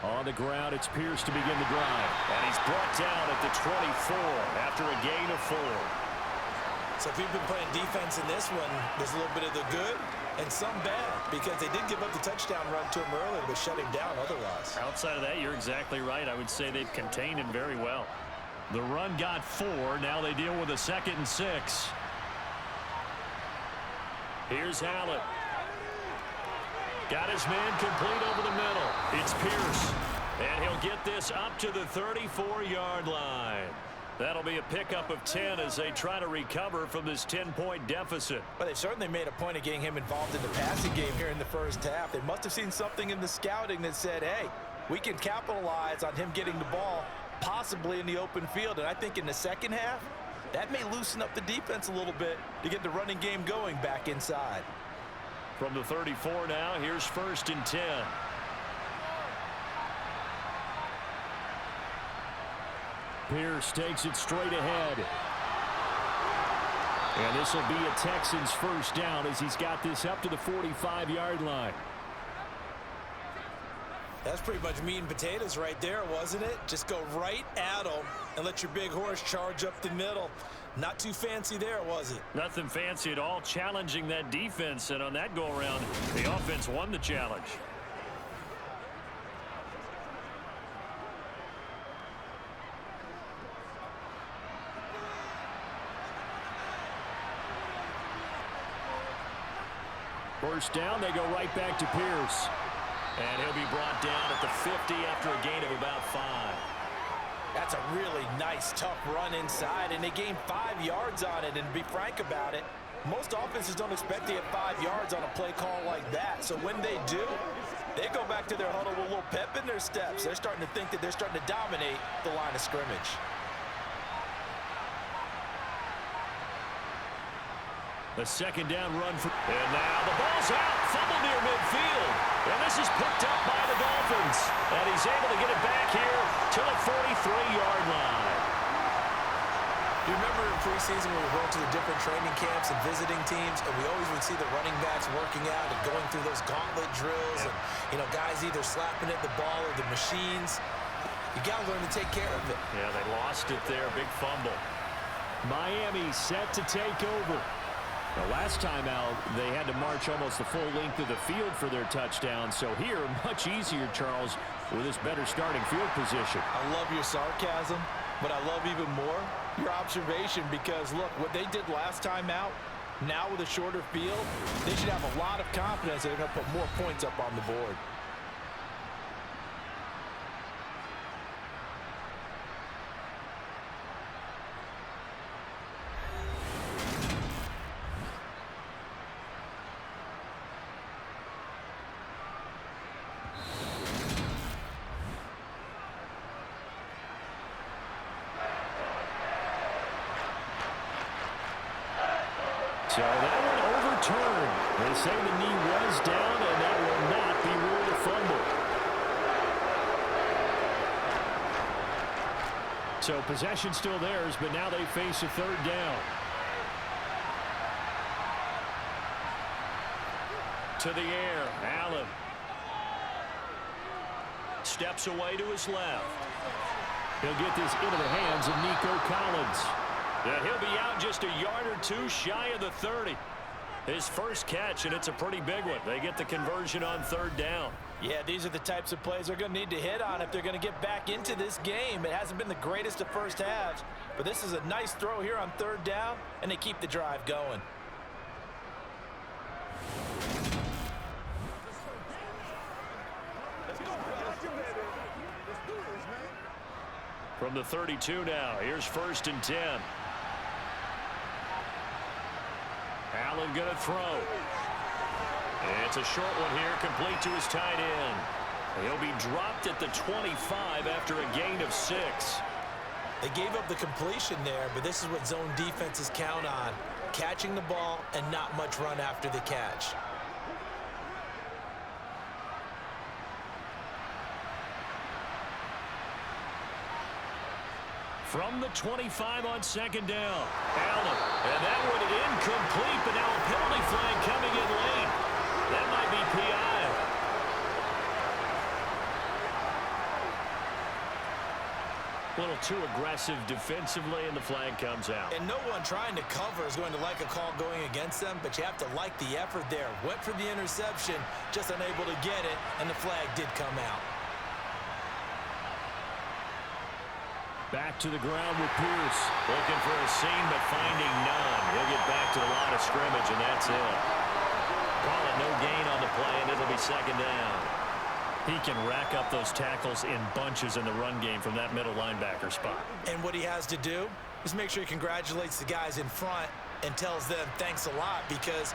On the ground, it's Pierce to begin the drive. And he's brought down at the 24 after a gain of 4. So if you've been playing defense in this one, there's a little bit of the good and some bad, because they did give up the touchdown run to him earlier, but shut him down otherwise. Outside of that, you're exactly right. I would say they've contained him very well. The run got 4. Now they deal with a 2nd and 6. Here's Hallett. Got his man complete over the middle. It's Pierce. And he'll get this up to the 34-yard line. That'll be a pickup of 10 as they try to recover from this 10-point deficit. But they've certainly made a point of getting him involved in the passing game here in the first half. They must have seen something in the scouting that said, hey, we can capitalize on him getting the ball possibly in the open field. And I think in the second half, that may loosen up the defense a little bit to get the running game going back inside. From the 34 now, here's 1st and 10. Pierce takes it straight ahead. And this will be a Texans first down as he's got this up to the 45-yard line. That's pretty much meat and potatoes right there, wasn't it? Just go right at them and let your big horse charge up the middle. Not too fancy there, was it? Nothing fancy at all, challenging that defense, and on that go-around, the offense won the challenge. First down, they go right back to Pierce. And he'll be brought down at the 50 after a gain of about 5. That's a really nice, tough run inside, and they gained 5 yards on it. And to be frank about it, most offenses don't expect to get 5 yards on a play call like that. So when they do, they go back to their huddle with a little pep in their steps. They're starting to think that they're starting to dominate the line of scrimmage. The 2nd down run for... And now the ball's out. Fumble near midfield. And this is picked up by the Dolphins. And he's able to get it back here to the 43-yard line. Do you remember in preseason when we were going to the different training camps and visiting teams, and we always would see the running backs working out and going through those gauntlet drills, and, you know, guys either slapping at the ball or the machines. You got to learn to take care of it. Yeah, they lost it there. Big fumble. Miami set to take over. The last time out, they had to march almost the full length of the field for their touchdown. So here, much easier, Charles, with this better starting field position. I love your sarcasm, but I love even more your observation because, look, what they did last time out, now with a shorter field, they should have a lot of confidence that they're going to put more points up on the board. So that one overturned. They say the knee was down, and that will not be ruled a fumble. So possession still theirs, but now they face a third down. To the air, Allen. Steps away to his left. He'll get this into the hands of Nico Collins. And he'll be out just a yard or two shy of the 30. His first catch, and it's a pretty big one. They get the conversion on third down. Yeah, these are the types of plays they're going to need to hit on if they're going to get back into this game. It hasn't been the greatest of first halves, but this is a nice throw here on third down, and they keep the drive going. From the 32 now, here's 1st and 10. Allen going to throw. It's a short one here, complete to his tight end. He'll be dropped at the 25 after a gain of 6. They gave up the completion there, but this is what zone defenses count on. Catching the ball and not much run after the catch. From the 25 on 2nd down. Allen. And that one incomplete, but now a penalty flag coming in late. That might be PI. A little too aggressive defensively, and the flag comes out. And no one trying to cover is going to like a call going against them, but you have to like the effort there. Went for the interception, just unable to get it, and the flag did come out. Back to the ground with Pierce. Looking for a seam, but finding none. He'll get back to the line of scrimmage, and that's it. Call it no gain on the play, and it'll be 2nd down. He can rack up those tackles in bunches in the run game from that middle linebacker spot. And what he has to do is make sure he congratulates the guys in front and tells them thanks a lot, because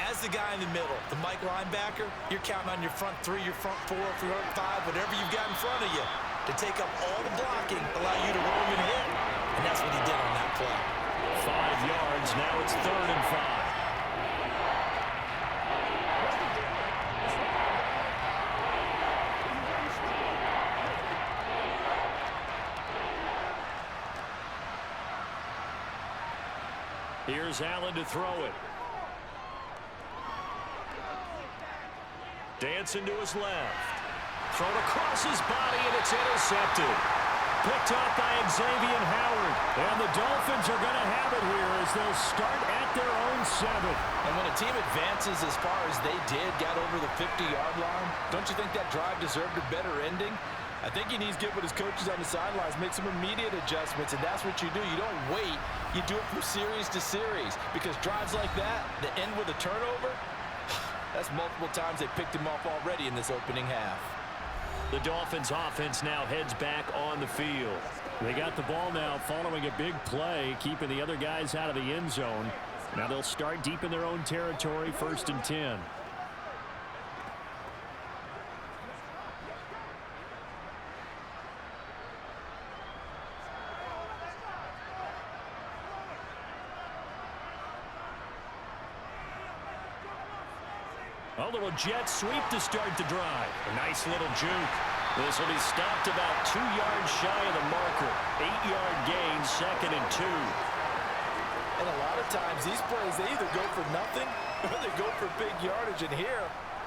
as the guy in the middle, the Mike linebacker, you're counting on your front 3, your front 4, front 5, whatever you've got in front of you to take up all the blocking, allow you to roam and hit. And that's what he did on that play. 5 yards. Now it's 3rd and 5. Here's Allen to throw it. Dancing to his left. Thrown across his body, and it's intercepted. Picked off by Xavier Howard. And the Dolphins are going to have it here as they'll start at their own 7. And when a team advances as far as they did, got over the 50-yard line, don't you think that drive deserved a better ending? I think he needs to get with his coaches on the sidelines, make some immediate adjustments, and that's what you do. You don't wait. You do it from series to series, because drives like that end with a turnover, that's multiple times they picked him off already in this opening half. The Dolphins offense now heads back on the field. They got the ball now following a big play, keeping the other guys out of the end zone. Now they'll start deep in their own territory, 1st and 10. A little jet sweep to start the drive. A nice little juke. This will be stopped about 2 yards shy of the marker. 8-yard gain, 2nd and 2. And a lot of times these plays, they either go for nothing or they go for big yardage. And here,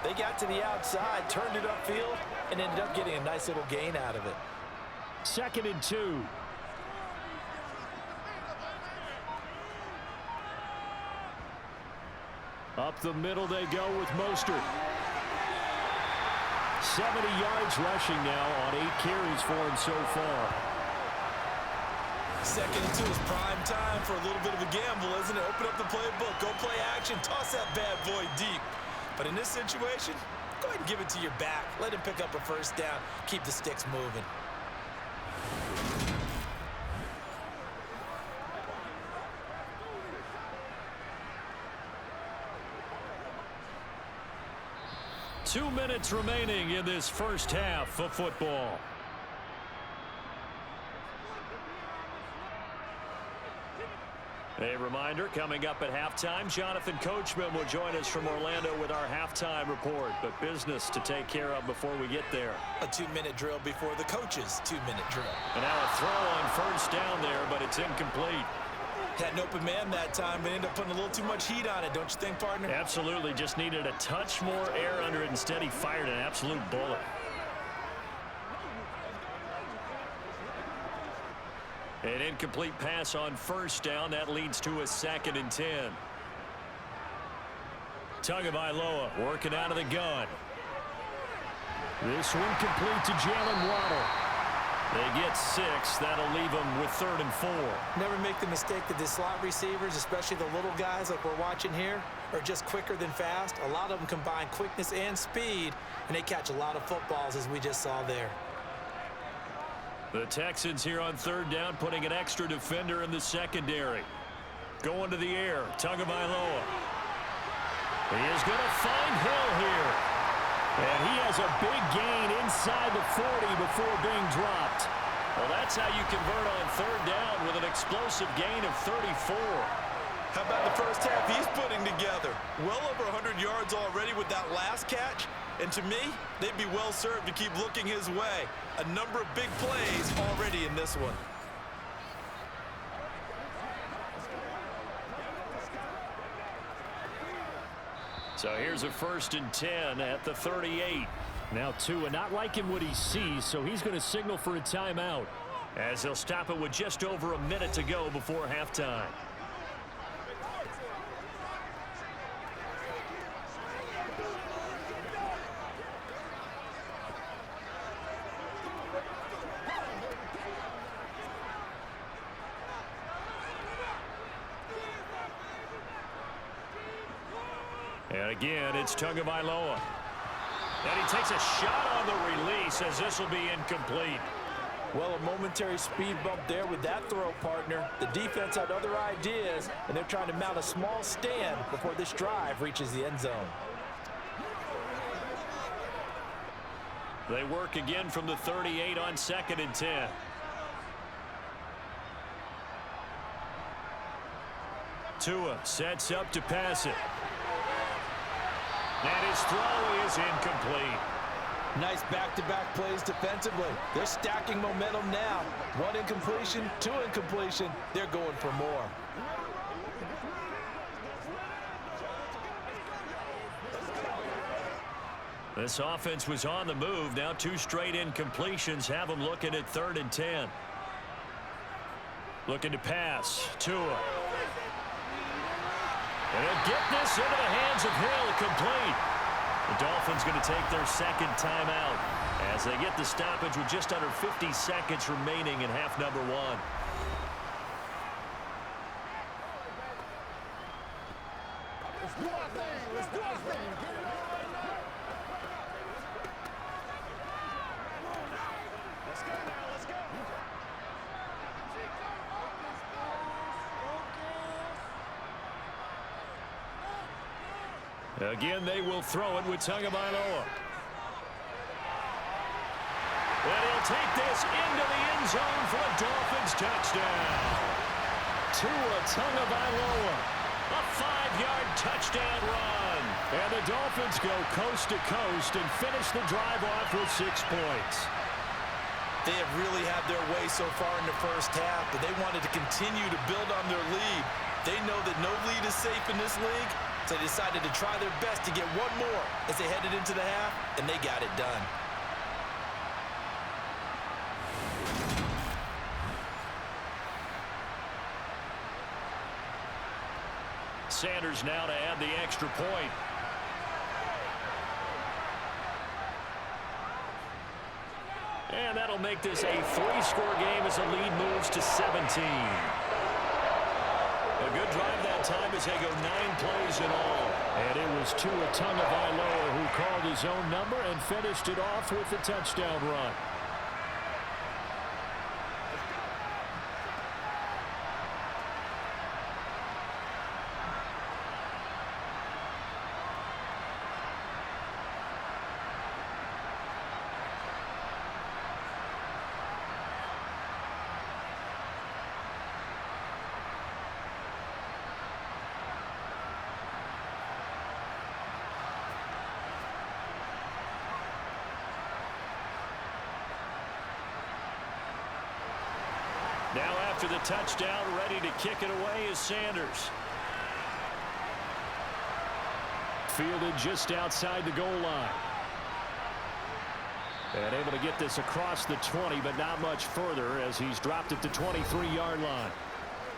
they got to the outside, turned it upfield, and ended up getting a nice little gain out of it. 2nd and 2. Up the middle they go with Mostert. 70 yards rushing now on 8 carries for him so far. 2nd and 2 is prime time for a little bit of a gamble, isn't it? Open up the playbook, go play action, toss that bad boy deep. But in this situation, go ahead and give it to your back. Let him pick up a first down. Keep the sticks moving. Two minutes remaining in this first half of football. A reminder, coming up at halftime, Jonathan Coachman will join us from Orlando with our halftime report. But business to take care of before we get there. A 2-minute drill before the coach's 2-minute drill. And now a throw on first down there, but it's incomplete. Had an open man that time, but ended up putting a little too much heat on it, don't you think, partner? Absolutely. Just needed a touch more air under it. Instead, he fired an absolute bullet. An incomplete pass on first down. That leads to a 2nd and 10. Tagovailoa working out of the gun. This one complete to Jalen Waddle. They get 6. That'll leave them with 3rd and 4. Never make the mistake that the slot receivers, especially the little guys like we're watching here, are just quicker than fast. A lot of them combine quickness and speed, and they catch a lot of footballs, as we just saw there. The Texans here on 3rd down, putting an extra defender in the secondary. Going to the air, Tagovailoa. He is going to find Hill here. And he has a big gain inside the 40 before being dropped. Well, that's how you convert on 3rd down with an explosive gain of 34. How about the first half he's putting together? Well over 100 yards already with that last catch. And to me, they'd be well served to keep looking his way. A number of big plays already in this one. So here's a 1st and 10 at the 38. Now Tua not liking what he sees, so he's going to signal for a timeout, as he'll stop it with just over a minute to go before halftime. And again, it's Tagovailoa. And he takes a shot on the release, as this will be incomplete. Well, a momentary speed bump there with that throw, partner. The defense had other ideas, and they're trying to mount a small stand before this drive reaches the end zone. They work again from the 38 on 2nd and 10. Tua sets up to pass it. And his throw is incomplete. Nice back-to-back plays defensively. They're stacking momentum now. 1 incompletion, 2 incompletion. They're going for more. This offense was on the move. Now 2 straight incompletions have them looking at 3rd and 10. Looking to pass. Tua. And he'll get this into the hands of Hill, complete. The Dolphins going to take their 2nd timeout as they get the stoppage with just under 50 seconds remaining in half number 1. Let's do our thing. Let's do our thing. Get it on right now. Let's go now. Let's go. Again, they will throw it with Tagovailoa. And he'll take this into the end zone for a Dolphins touchdown. Tua Tagovailoa, a 5-yard touchdown run. And the Dolphins go coast to coast and finish the drive off with 6 points. They have really had their way so far in the first half, but they wanted to continue to build on their lead. They know that no lead is safe in this league, so they decided to try their best to get one more as they headed into the half, and they got it done. Sanders now to add the extra point. And that'll make this a 3-score game as the lead moves to 17. A good drive that time as they go 9 plays in all. And it was Tua Tagovailoa who called his own number and finished it off with the touchdown run. Now after the touchdown, ready to kick it away is Sanders. Fielded just outside the goal line. And able to get this across the 20, but not much further as he's dropped it to 23-yard line.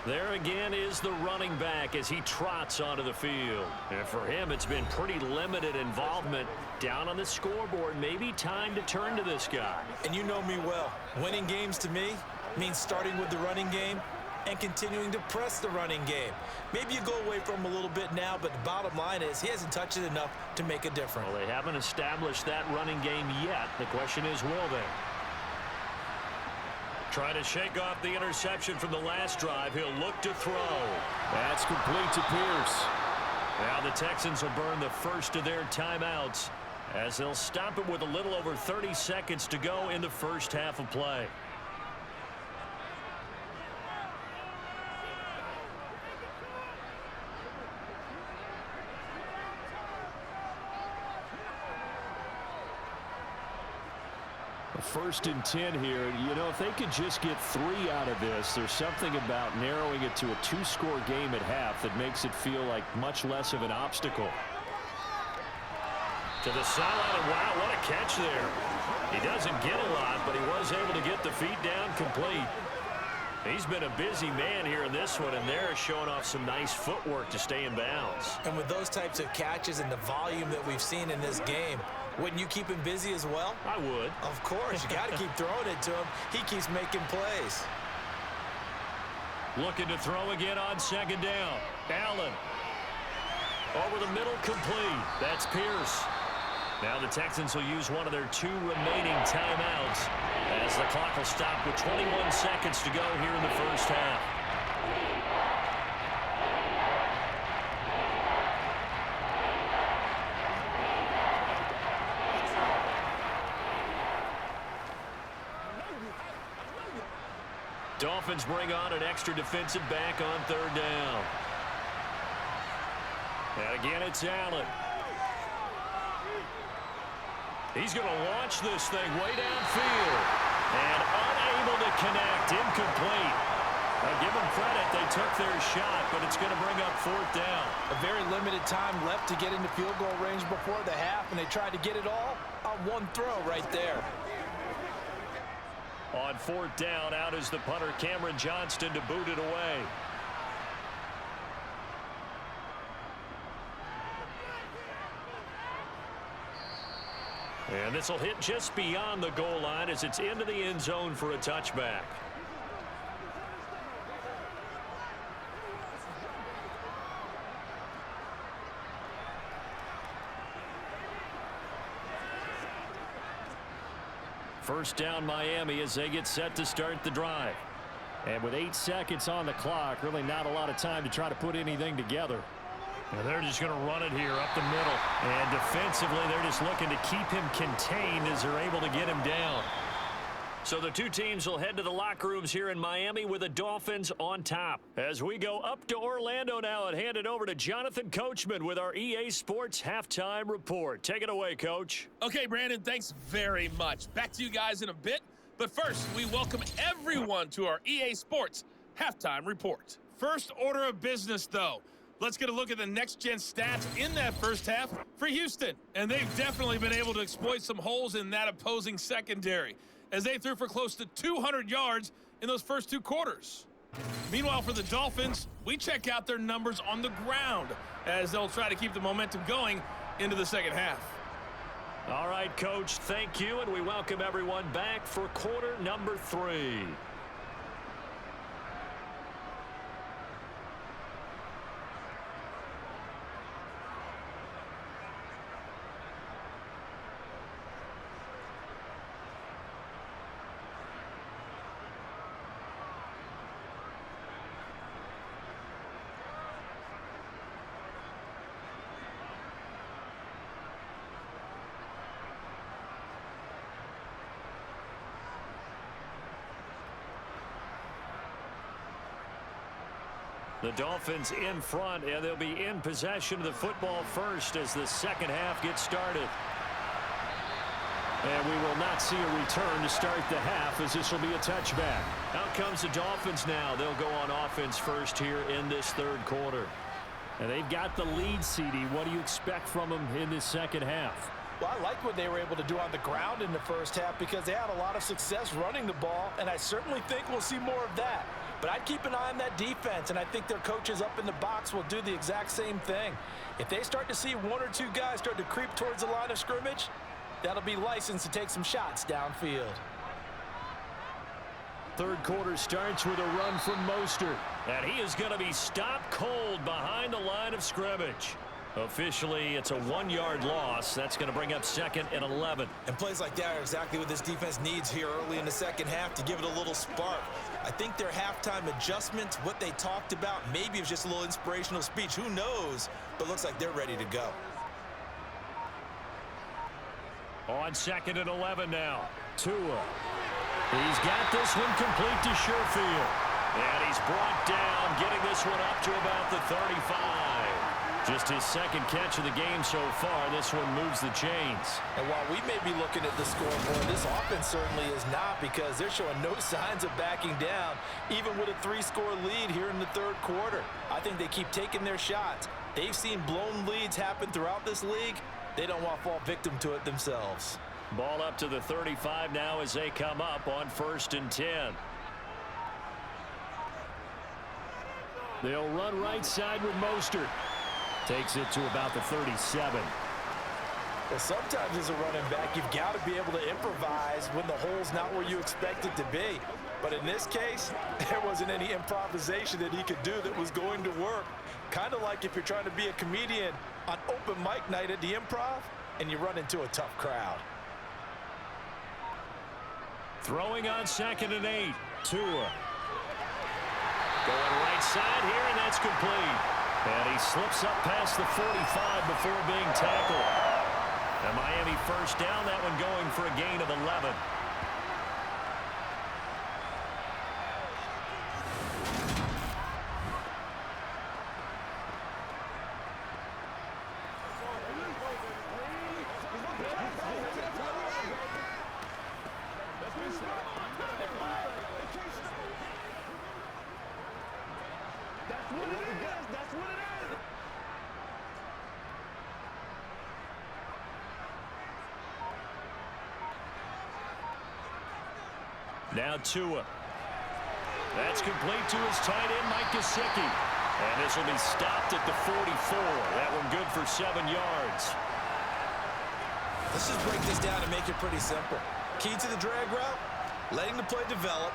There again is the running back as he trots onto the field. And for him, it's been pretty limited involvement down on the scoreboard. Maybe time to turn to this guy. And you know me well. Winning games to me means starting with the running game and continuing to press the running game. Maybe you go away from him a little bit now, but the bottom line is he hasn't touched it enough to make a difference. Well, they haven't established that running game yet. The question is, will they? Trying to shake off the interception from the last drive. He'll look to throw. That's complete to Pierce. Now the Texans will burn the first of their timeouts as they'll stop it with a little over 30 seconds to go in the first half of play. First and 10 here. You know, if they could just get 3 out of this, there's something about narrowing it to a 2-score game at half that makes it feel like much less of an obstacle. To the sideline, and wow, what a catch there. He doesn't get a lot, but he was able to get the feet down complete. He's been a busy man here in this one, and they're showing off some nice footwork to stay in bounds. And with those types of catches and the volume that we've seen in this game, wouldn't you keep him busy as well? I would. Of course. You got to keep throwing it to him. He keeps making plays. Looking to throw again on second down. Allen. Over the middle, complete. That's Pierce. Now the Texans will use one of their 2 remaining timeouts as the clock will stop with 21 seconds to go here in the first half. Dolphins bring on an extra defensive back on third down. And again, it's Allen. He's going to launch this thing way downfield. And unable to connect. Incomplete. Now give them credit. They took their shot, but it's going to bring up fourth down. A very limited time left to get into field goal range before the half, and they tried to get it all on one throw right there. On fourth down, out is the punter, Cameron Johnston, to boot it away. And this will hit just beyond the goal line as it's into the end zone for a touchback. First down Miami as they get set to start the drive. And with 8 seconds on the clock, really not a lot of time to try to put anything together. And they're just going to run it here up the middle. And defensively, they're just looking to keep him contained as they're able to get him down. So the two teams will head to the locker rooms here in Miami with the Dolphins on top. As we go up to Orlando now and hand it over to Jonathan Coachman with our EA Sports Halftime Report. Take it away, Coach. Okay, Brandon, thanks very much. Back to you guys in a bit. But first, we welcome everyone to our EA Sports Halftime Report. First order of business, though. Let's get a look at the next-gen stats in that first half for Houston. And they've definitely been able to exploit some holes in that opposing secondary, as they threw for close to 200 yards in those first 2 quarters. Meanwhile, for the Dolphins, we check out their numbers on the ground as they'll try to keep the momentum going into the second half. All right, Coach, thank you, and we welcome everyone back for quarter number 3. The Dolphins in front, and they'll be in possession of the football first as the second half gets started. And we will not see a return to start the half, as this will be a touchback. Out comes the Dolphins now. They'll go on offense first here in this third quarter. And they've got the lead, CD. What do you expect from them in this second half? Well, I like what they were able to do on the ground in the first half because they had a lot of success running the ball, and I certainly think we'll see more of that. But I'd keep an eye on that defense, and I think their coaches up in the box will do the exact same thing. If they start to see 1 or 2 guys start to creep towards the line of scrimmage, that'll be licensed to take some shots downfield. Third quarter starts with a run from Mostert, and he is going to be stopped cold behind the line of scrimmage. Officially, it's a 1-yard loss. That's going to bring up 2nd and 11. And plays like that are exactly what this defense needs here early in the second half to give it a little spark. I think their halftime adjustments, what they talked about, maybe it was just a little inspirational speech. Who knows? But looks like they're ready to go. On 2nd and 11 now. Tua. He's got this one complete to Sherfield. And he's brought down, getting this one up to about the 35. Just his second catch of the game so far. This one moves the chains. And while we may be looking at the scoreboard, this offense certainly is not, because they're showing no signs of backing down, even with a 3-score lead here in the third quarter. I think they keep taking their shots. They've seen blown leads happen throughout this league. They don't want to fall victim to it themselves. Ball up to the 35 now as they come up on 1st and 10. They'll run right side with Mostert. Takes it to about the 37. Well, sometimes as a running back, you've got to be able to improvise when the hole's not where you expect it to be. But in this case, there wasn't any improvisation that he could do that was going to work. Kind of like if you're trying to be a comedian on open mic night at the Improv and you run into a tough crowd. Throwing on 2nd and 8. Tua. Going right side here, and that's complete. And he slips up past the 45 before being tackled. And Miami first down, that one going for a gain of 11. Now Tua. That's complete to his tight end, Mike Gesicki. And this will be stopped at the 44. That one good for 7 yards. Let's just break this down and make it pretty simple. Key to the drag route, letting the play develop,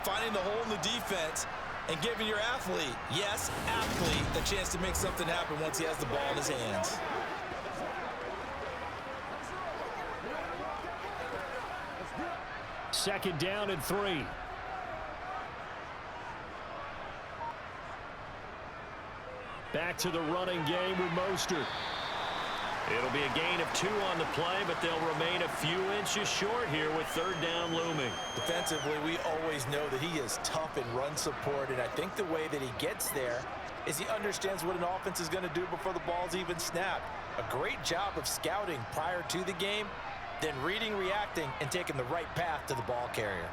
finding the hole in the defense, and giving your athlete, yes, athlete, the chance to make something happen once he has the ball in his hands. Second down and 3. Back to the running game with Mostert. It'll be a gain of 2 on the play, but they'll remain a few inches short here with 3rd down looming. Defensively, we always know that he is tough in run support, and I think the way that he gets there is he understands what an offense is going to do before the ball's even snapped. A great job of scouting prior to the game, then reading, reacting, and taking the right path to the ball carrier.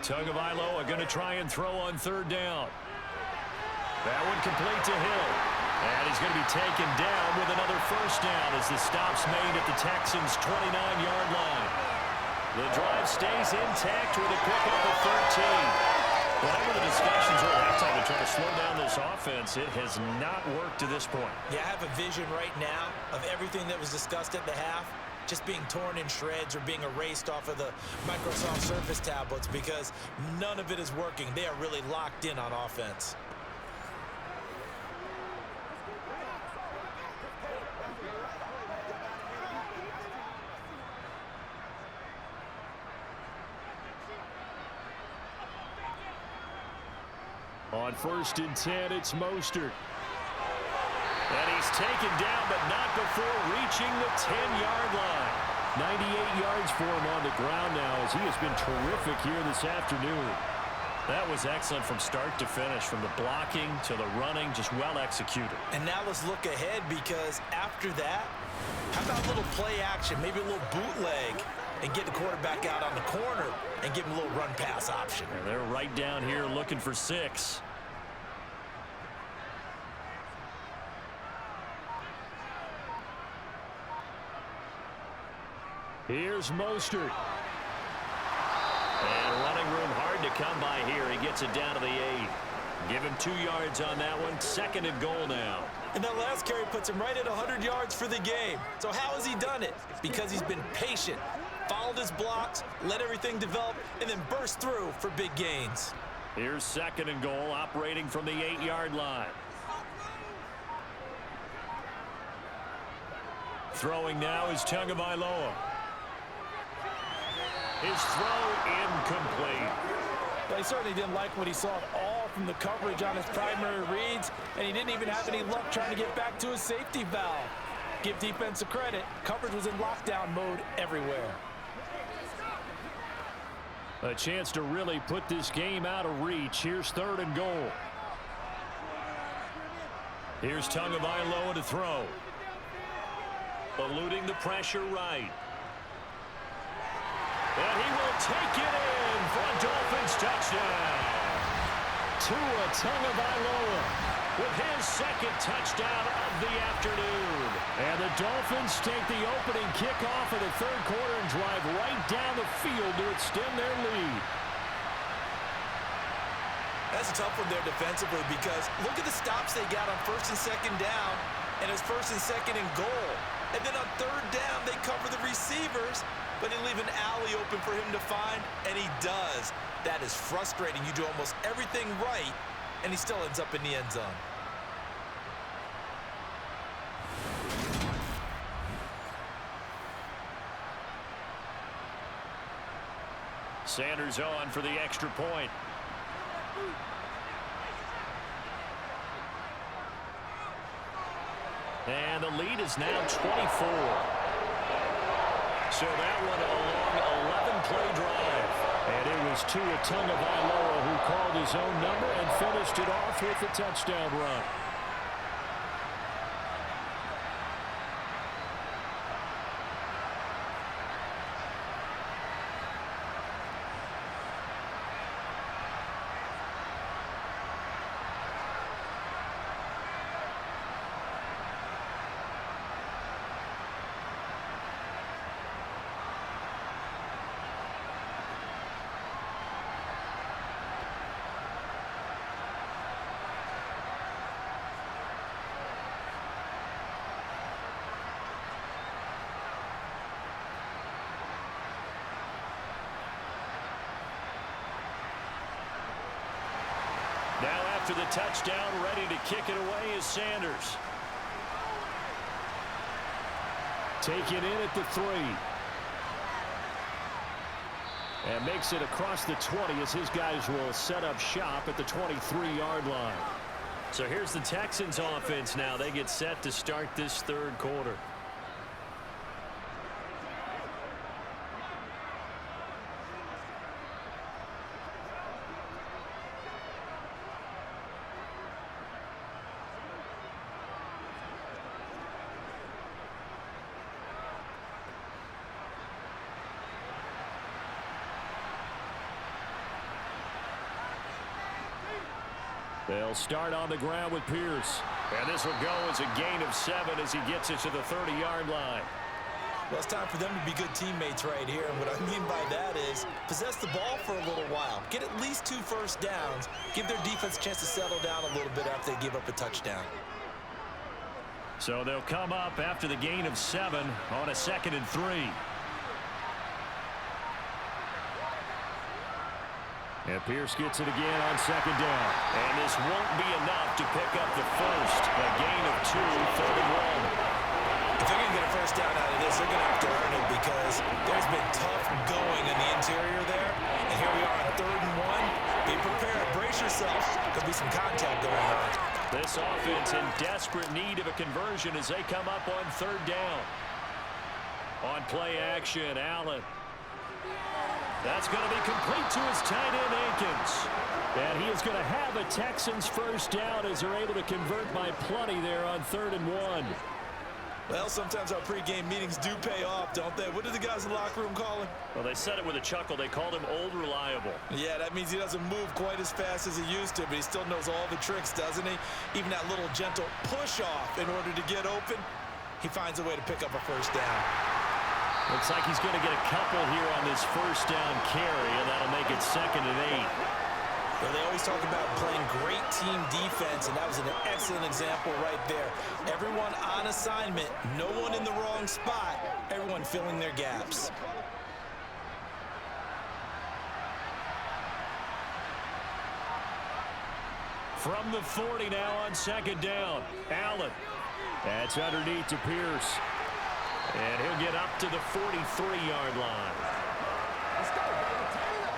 Tagovailoa are going to try and throw on 3rd down. That one complete to Hill. And he's going to be taken down with another first down as the stop's made at the Texans' 29-yard line. The drive stays intact with a pickup of 13. Whatever the discussions were at halftime to try to slow down this offense, it has not worked to this point. Yeah, I have a vision right now of everything that was discussed at the half just being torn in shreds or being erased off of the Microsoft Surface tablets because none of it is working. They are really locked in on offense. On 1st and 10, it's Mostert. And he's taken down, but not before reaching the 10-yard line. 98 yards for him on the ground now as he has been terrific here this afternoon. That was excellent from start to finish, from the blocking to the running, just well executed. And now let's look ahead because after that, how about a little play action, maybe a little bootleg, and get the quarterback out on the corner and give him a little run-pass option. And they're right down here looking for 6. Here's Mostert. And running room hard to come by here. He gets it down to the 8. Give him 2 yards on that one. 2nd and goal now. And that last carry puts him right at 100 yards for the game. So how has he done it? Because he's been patient, followed his blocks, let everything develop, and then burst through for big gains. Here's 2nd and goal, operating from the 8-yard line. Throwing now is Tagovailoa. His throw incomplete. Well, he certainly didn't like what he saw at all from the coverage on his primary reads, and he didn't even have any luck trying to get back to his safety valve. Give defense a credit. Coverage was in lockdown mode everywhere. A chance to really put this game out of reach. Here's 3rd and goal. Here's Tagovailoa to throw. Eluding the pressure right. And he will take it in for a Dolphins touchdown. Tua Tagovailoa with his 2nd touchdown of the afternoon. And the Dolphins take the opening kickoff of the 3rd quarter and drive right down the field to extend their lead. That's a tough one there defensively because look at the stops they got on 1st and 2nd down, and it's 1st and 2nd and goal. And then on 3rd down, they cover the receivers, but they leave an alley open for him to find, and he does. That is frustrating. You do almost everything right, and he still ends up in the end zone. Sanders on for the extra point. And the lead is now 24. So that one a long 11-play drive. And it was Tua Tagovailoa who called his own number and finished it off with a touchdown run. Now after the touchdown, ready to kick it away is Sanders. Taken in at the 3. And makes it across the 20 as his guys will set up shop at the 23-yard line. So here's the Texans offense now. They get set to start this 3rd quarter. They'll start on the ground with Pierce. And this will go as a gain of 7 as he gets it to the 30-yard line. Well, it's time for them to be good teammates right here. And what I mean by that is possess the ball for a little while. Get at least 2 first downs. Give their defense a chance to settle down a little bit after they give up a touchdown. So they'll come up after the gain of 7 on a 2nd and 3. And Pierce gets it again on 2nd down. And this won't be enough to pick up the first. A gain of 2, 3rd and 1. If they're going to get a first down out of this, they're going to have to earn it because there's been tough going in the interior there. And here we are on 3rd and 1. Be prepared. Brace yourself. Could be some contact going on. This offense in desperate need of a conversion as they come up on 3rd down. On play action, Allen. That's going to be complete to his tight end, Akins. And he is going to have a Texans first down as they're able to convert by plenty there on 3rd and 1. Well, sometimes our pregame meetings do pay off, don't they? What did the guys in the locker room call him? Well, they said it with a chuckle. They called him Old Reliable. Yeah, that means he doesn't move quite as fast as he used to, but he still knows all the tricks, doesn't he? Even that little gentle push-off in order to get open, he finds a way to pick up a first down. Looks like he's going to get a couple here on this first down carry, and that'll make it 2nd and 8. Well, they always talk about playing great team defense, and that was an excellent example right there. Everyone on assignment, no one in the wrong spot, everyone filling their gaps. From the 40 now on 2nd down, Allen. That's underneath to Pierce. And he'll get up to the 43-yard line. Let's go, baby. Turn it up.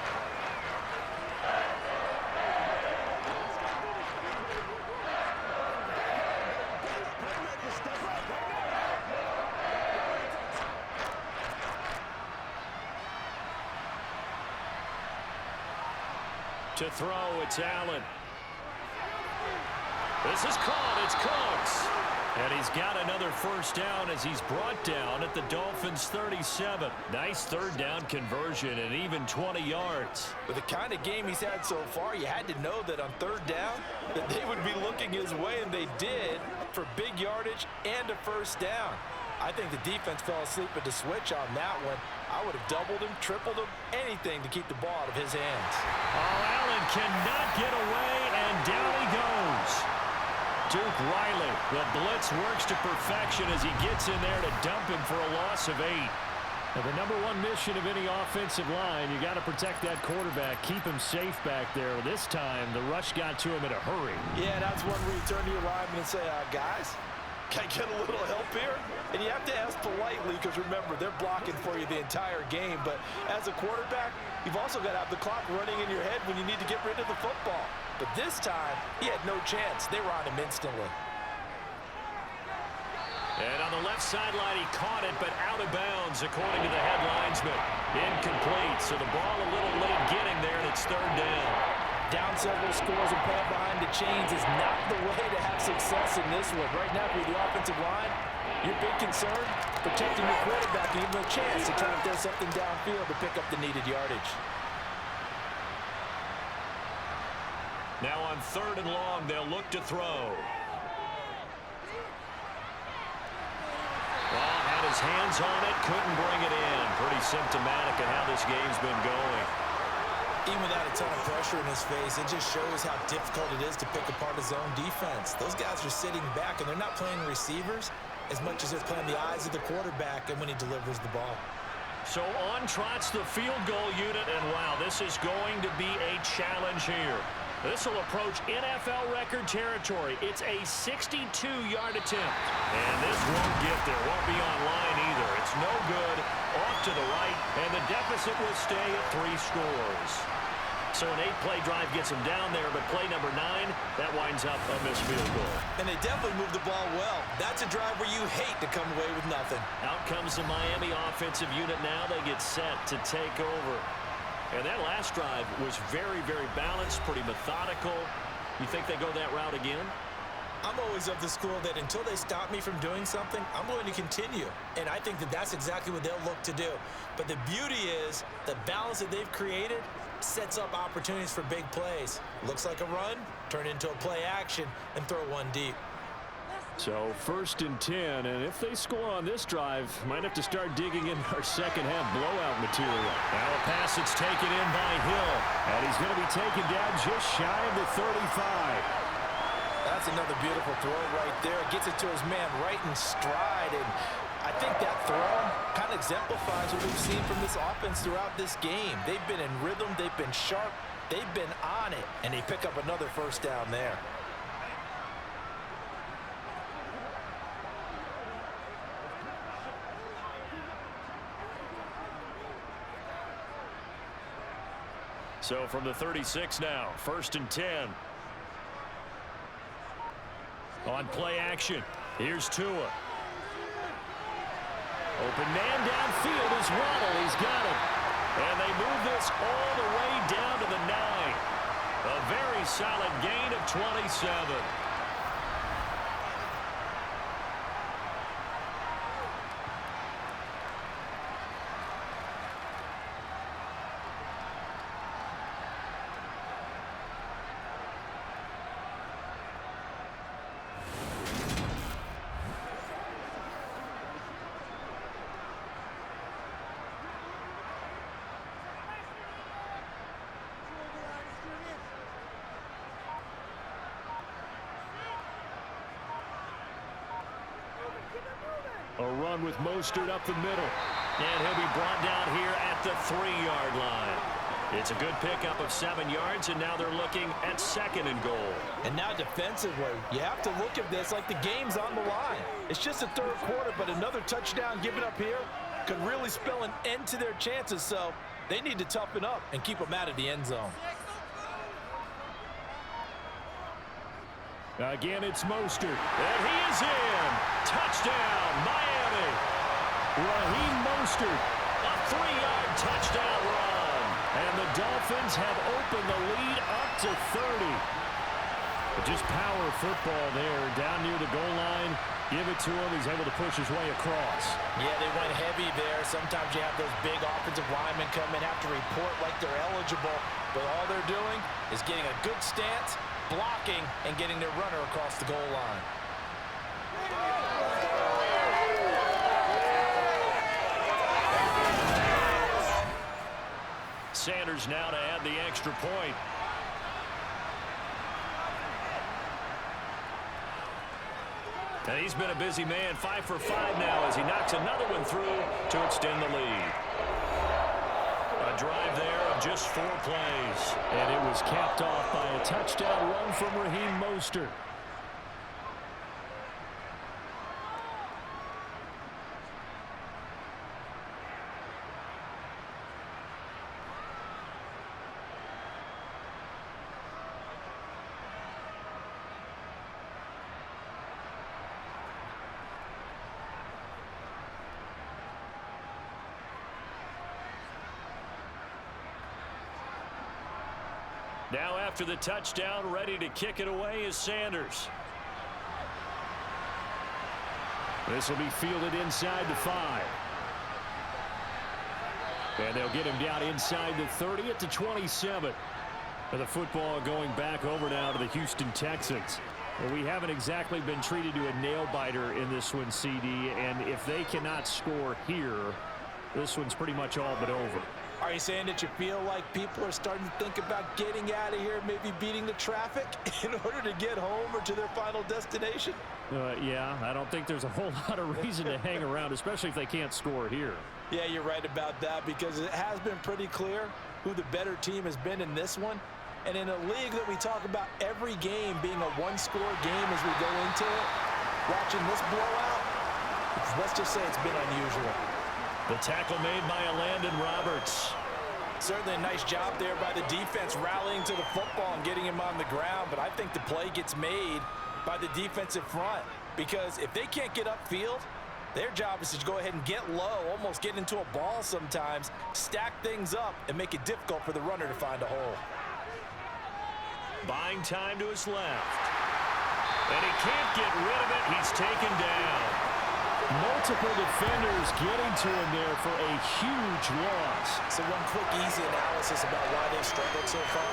To throw, it's Allen. This is caught. It's Cooks. And he's got another first down as he's brought down at the Dolphins' 37. Nice 3rd down conversion and even 20 yards. With the kind of game he's had so far, you had to know that on 3rd down that they would be looking his way, and they did, for big yardage and a first down. I think the defense fell asleep at the switch on that one. I would have doubled him, tripled him, anything to keep the ball out of his hands. Oh, Allen cannot get away, and down he goes. Duke Riley, the blitz works to perfection as he gets in there to dump him for a loss of 8. Now, the #1 mission of any offensive line, you got to protect that quarterback, keep him safe back there. This time, the rush got to him in a hurry. Yeah, that's one where you turn to your lineman and say, guys, can I get a little help here? And you have to ask politely because, remember, they're blocking for you the entire game. But as a quarterback, you've also got to have the clock running in your head when you need to get rid of the football. But this time, he had no chance. They were on him instantly. And on the left sideline, he caught it, but out of bounds, according to the head linesman. Incomplete, so the ball a little late getting there, and it's 3rd down. Down several scores and playing behind the chains is not the way to have success in this one. Right now, with the offensive line, your big concern, protecting your quarterback, and giving him a chance to try to throw something downfield to pick up the needed yardage. Now on 3rd and long, they'll look to throw. Well, had his hands on it, couldn't bring it in. Pretty symptomatic of how this game's been going. Even without a ton of pressure in his face, it just shows how difficult it is to pick apart his own defense. Those guys are sitting back, and they're not playing receivers as much as they're playing the eyes of the quarterback and when he delivers the ball. So on trots the field goal unit, and wow, this is going to be a challenge here. This will approach NFL record territory. It's a 62-yard attempt. And this won't get there. Won't be on line either. It's no good. Off to the right. And the deficit will stay at 3 scores. So an 8-play drive gets him down there, but play number 9, that winds up a missed field goal. And they definitely moved the ball well. That's a drive where you hate to come away with nothing. Out comes the Miami offensive unit now. They get set to take over. And that last drive was very, very balanced, pretty methodical. You think they go that route again? I'm always of the school that until they stop me from doing something, I'm going to continue. And I think that that's exactly what they'll look to do. But the beauty is the balance that they've created sets up opportunities for big plays. Looks like a run, turn into a play action, and throw one deep. Let's So 1st and 10, and if they score on this drive, might have to start digging in our second half blowout material. Now a pass that's taken in by Hill, and he's going to be taken down just shy of the 35. That's another beautiful throw right there. Gets it to his man right in stride, and I think that throw kind of exemplifies what we've seen from this offense throughout this game. They've been in rhythm, they've been sharp, they've been on it, and they pick up another first down there. So from the 36 now, 1st and 10. On play action, here's Tua. Open man downfield is Waddle. He's got it. And they move this all the way down to the 9. A very solid gain of 27. A run with Mostert up the middle. And he'll be brought down here at the 3-yard line. It's a good pickup of 7 yards, and now they're looking at 2nd and goal. And now defensively, you have to look at this like the game's on the line. It's just the 3rd quarter, but another touchdown given up here could really spell an end to their chances, so they need to toughen up and keep them out of the end zone. Again, it's Mostert. And he is in. Touchdown, Miami. Raheem Mostert, a 3-yard touchdown run. And the Dolphins have opened the lead up to 30. But just power football there. Down near the goal line. Give it to him. He's able to push his way across. Yeah, they went heavy there. Sometimes you have those big offensive linemen come in, have to report like they're eligible. But all they're doing is getting a good stance, blocking, and getting their runner across the goal line. Sanders now to add the extra point. And he's been a busy man, 5 for 5 now as he knocks another one through to extend the lead. A drive there of just 4 plays. And it was capped off by a touchdown run from Raheem Mostert. Now after the touchdown, ready to kick it away is Sanders. This will be fielded inside the 5. And they'll get him down inside the 30 at the 27. And the football going back over now to the Houston Texans. Well, we haven't exactly been treated to a nail-biter in this one, CD. And if they cannot score here, this one's pretty much all but over. Are you saying that you feel like people are starting to think about getting out of here, maybe beating the traffic in order to get home or to their final destination? Yeah, I don't think there's a whole lot of reason to hang around, especially if they can't score here. Yeah, you're right about that because it has been pretty clear who the better team has been in this one. And in a league that we talk about every game being a one-score game as we go into it, watching this blowout, let's just say it's been unusual. The tackle made by Landon Roberts. Certainly a nice job there by the defense rallying to the football and getting him on the ground, but I think the play gets made by the defensive front because if they can't get upfield, their job is to go ahead and get low, almost get into a ball sometimes, stack things up, and make it difficult for the runner to find a hole. Buying time to his left. And he can't get rid of it. He's taken down. Multiple defenders getting to him there for a huge loss. So one quick, easy analysis about why they've struggled so far.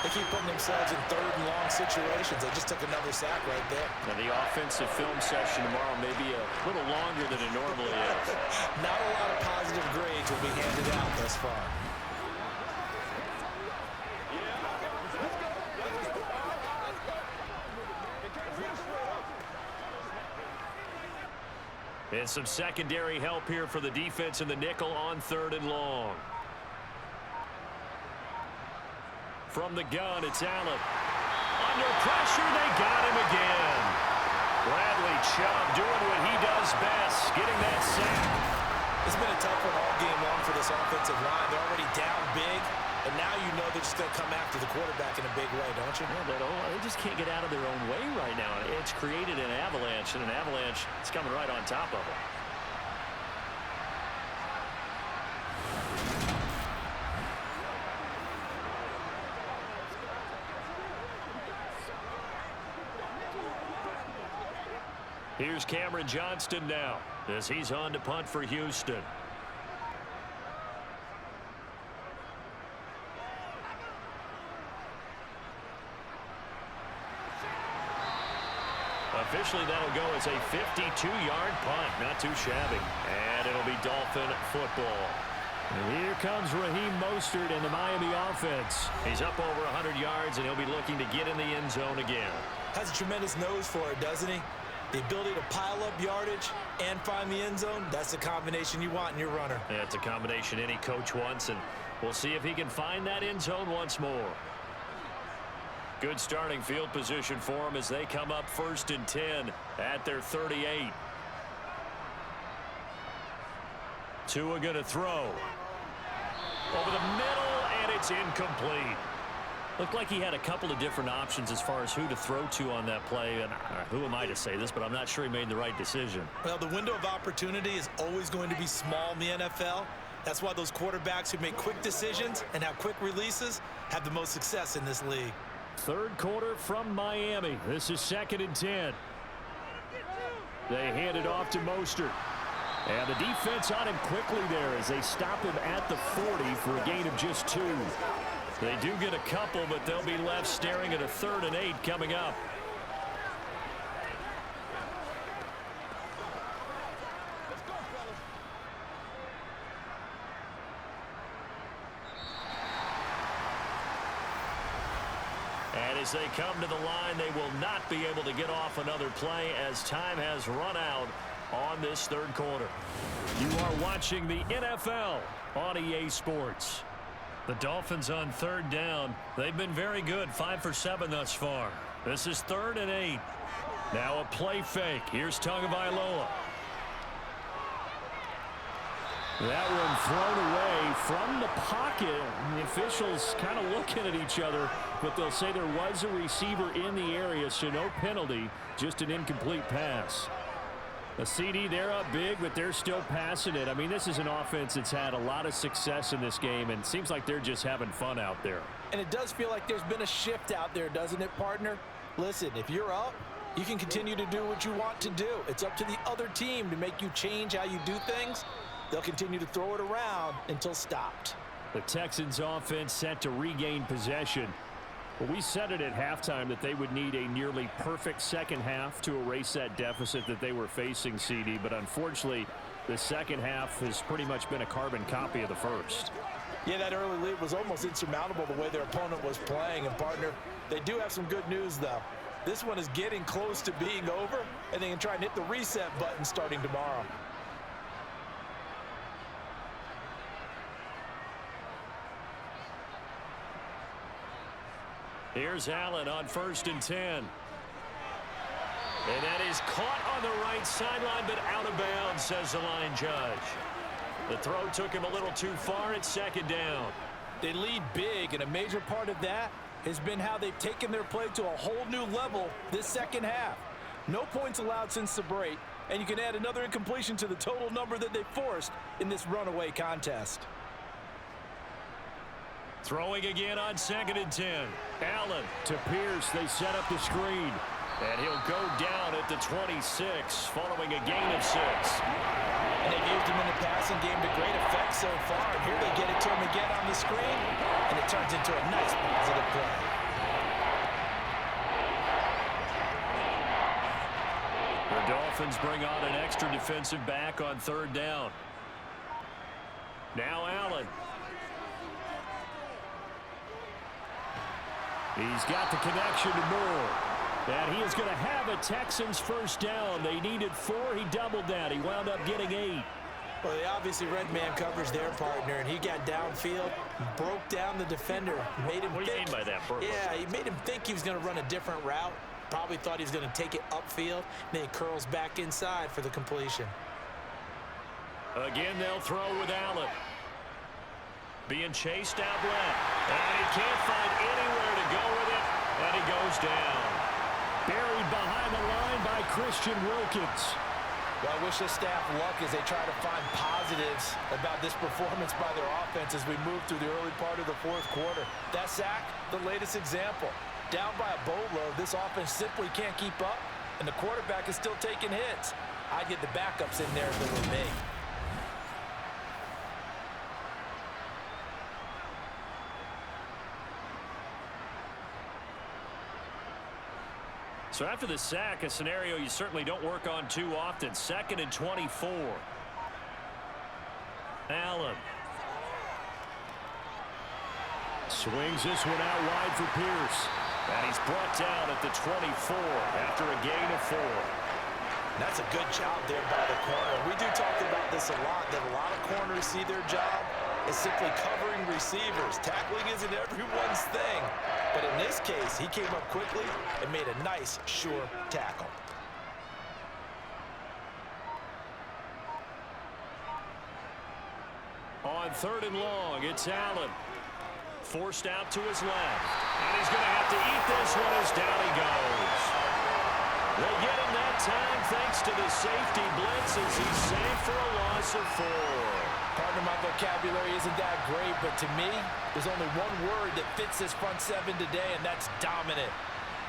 They keep putting themselves in third and long situations. They just took another sack right there. Now the offensive film session tomorrow may be a little longer than it normally is. Not a lot of positive grades will be handed out thus far. And some secondary help here for the defense in the nickel on 3rd and long. From the gun, it's Allen. Under pressure, they got him again. Bradley Chubb doing what he does best, getting that sack. It's been a tough one all game long for this offensive line. They're already down big, and now you know they're just going to come after the quarterback in a big way, don't you? Yeah, they just can't get out of their own way right now. It's created an avalanche, and an avalanche is coming right on top of them. Here's Cameron Johnston now as he's on to punt for Houston. Officially, that'll go as a 52-yard punt. Not too shabby. And it'll be Dolphin football. And here comes Raheem Mostert in the Miami offense. He's up over 100 yards, and he'll be looking to get in the end zone again. Has a tremendous nose for it, doesn't he? The ability to pile up yardage and find the end zone, that's the combination you want in your runner. Yeah, it's a combination any coach wants, and we'll see if he can find that end zone once more. Good starting field position for them as they come up 1st and 10 at their 38. Tua going to throw. Over the middle, and it's incomplete. Looked like he had a couple of different options as far as who to throw to on that play. And who am I to say this, but I'm not sure he made the right decision. Well, the window of opportunity is always going to be small in the NFL. That's why those quarterbacks who make quick decisions and have quick releases have the most success in this league. 3rd quarter from Miami. This is 2nd and 10. They hand it off to Mostert. And the defense on him quickly there as they stop him at the 40 for a gain of just 2. They do get a couple, but they'll be left staring at a 3rd and 8 coming up. And as they come to the line, they will not be able to get off another play as time has run out on this 3rd quarter. You are watching the NFL on EA Sports. The Dolphins on 3rd down. They've been very good, 5 for 7 thus far. This is 3rd and 8. Now a play fake. Here's Tagovailoa. That one thrown away from the pocket. The officials kind of looking at each other, but they'll say there was a receiver in the area, so no penalty, just an incomplete pass. A CD, they're up big, but they're still passing it. I mean, this is an offense that's had a lot of success in this game, and it seems like they're just having fun out there. And it does feel like there's been a shift out there, doesn't it, partner? Listen, if you're up, you can continue to do what you want to do. It's up to the other team to make you change how you do things. They'll continue to throw it around until stopped. The Texans offense set to regain possession. Well, we said it at halftime that they would need a nearly perfect second half to erase that deficit that they were facing, CD. But unfortunately, the second half has pretty much been a carbon copy of the first. Yeah, that early lead was almost insurmountable the way their opponent was playing. And, partner, they do have some good news, though. This one is getting close to being over, and they can try and hit the reset button starting tomorrow. Here's Allen on 1st and 10. And that is caught on the right sideline, but out of bounds, says the line judge. The throw took him a little too far. It's 2nd down. They lead big, and a major part of that has been how they've taken their play to a whole new level this second half. No points allowed since the break, and you can add another incompletion to the total number that they forced in this runaway contest. Throwing again on 2nd and 10. Allen to Pierce. They set up the screen. And he'll go down at the 26, following a gain of 6. And they've used him in the passing game to great effect so far. And here they get it to him again on the screen. And it turns into a nice positive play. The Dolphins bring on an extra defensive back on third down. Now Allen. He's got the connection to Moore. And he is going to have a Texans first down. They needed 4. He doubled that. He wound up getting 8. Well, they obviously red man coverage their partner, and he got downfield, broke down the defender, made him What do you mean by that, Burrow? Yeah, he made him think he was going to run a different route. Probably thought he was going to take it upfield. Then he curls back inside for the completion. Again, they'll throw with Allen. Being chased out left. And he can't find anywhere to go with it. And he goes down. Buried behind the line by Christian Wilkins. Well, I wish the staff luck as they try to find positives about this performance by their offense as we move through the early part of the fourth quarter. That sack, the latest example. Down by a boatload, this offense simply can't keep up, and the quarterback is still taking hits. I'd get the backups in there if it were me. So after the sack, a scenario you certainly don't work on too often. 2nd and 24. Allen. Swings this one out wide for Pierce. And he's brought down at the 24 after a gain of 4. That's a good job there by the corner. We do talk about this a lot, that a lot of corners see their job as simply covering receivers. Tackling isn't everyone's thing. But in this case, he came up quickly and made a nice, sure tackle. On 3rd and long, it's Allen. Forced out to his left. And he's going to have to eat this one as down he goes. They get him that time thanks to the safety blitz as he's safe for a loss of 4. Pardon my vocabulary isn't that great, but to me, there's only one word that fits this front 7 today, and that's dominant.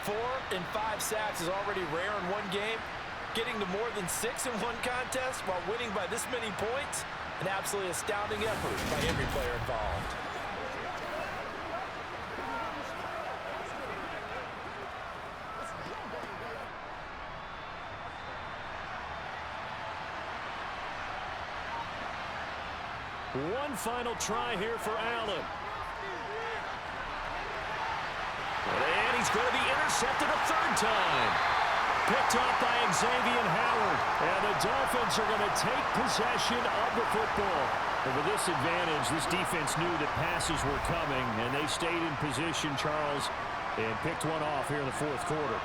4 and 5 sacks is already rare in one game. Getting to more than 6 in one contest while winning by this many points, an absolutely astounding effort by every player involved. One final try here for Allen. And he's going to be intercepted a 3rd time. Picked off by Xavier Howard. And the Dolphins are going to take possession of the football. And with this advantage, this defense knew that passes were coming, and they stayed in position, Charles, and picked one off here in the 4th quarter.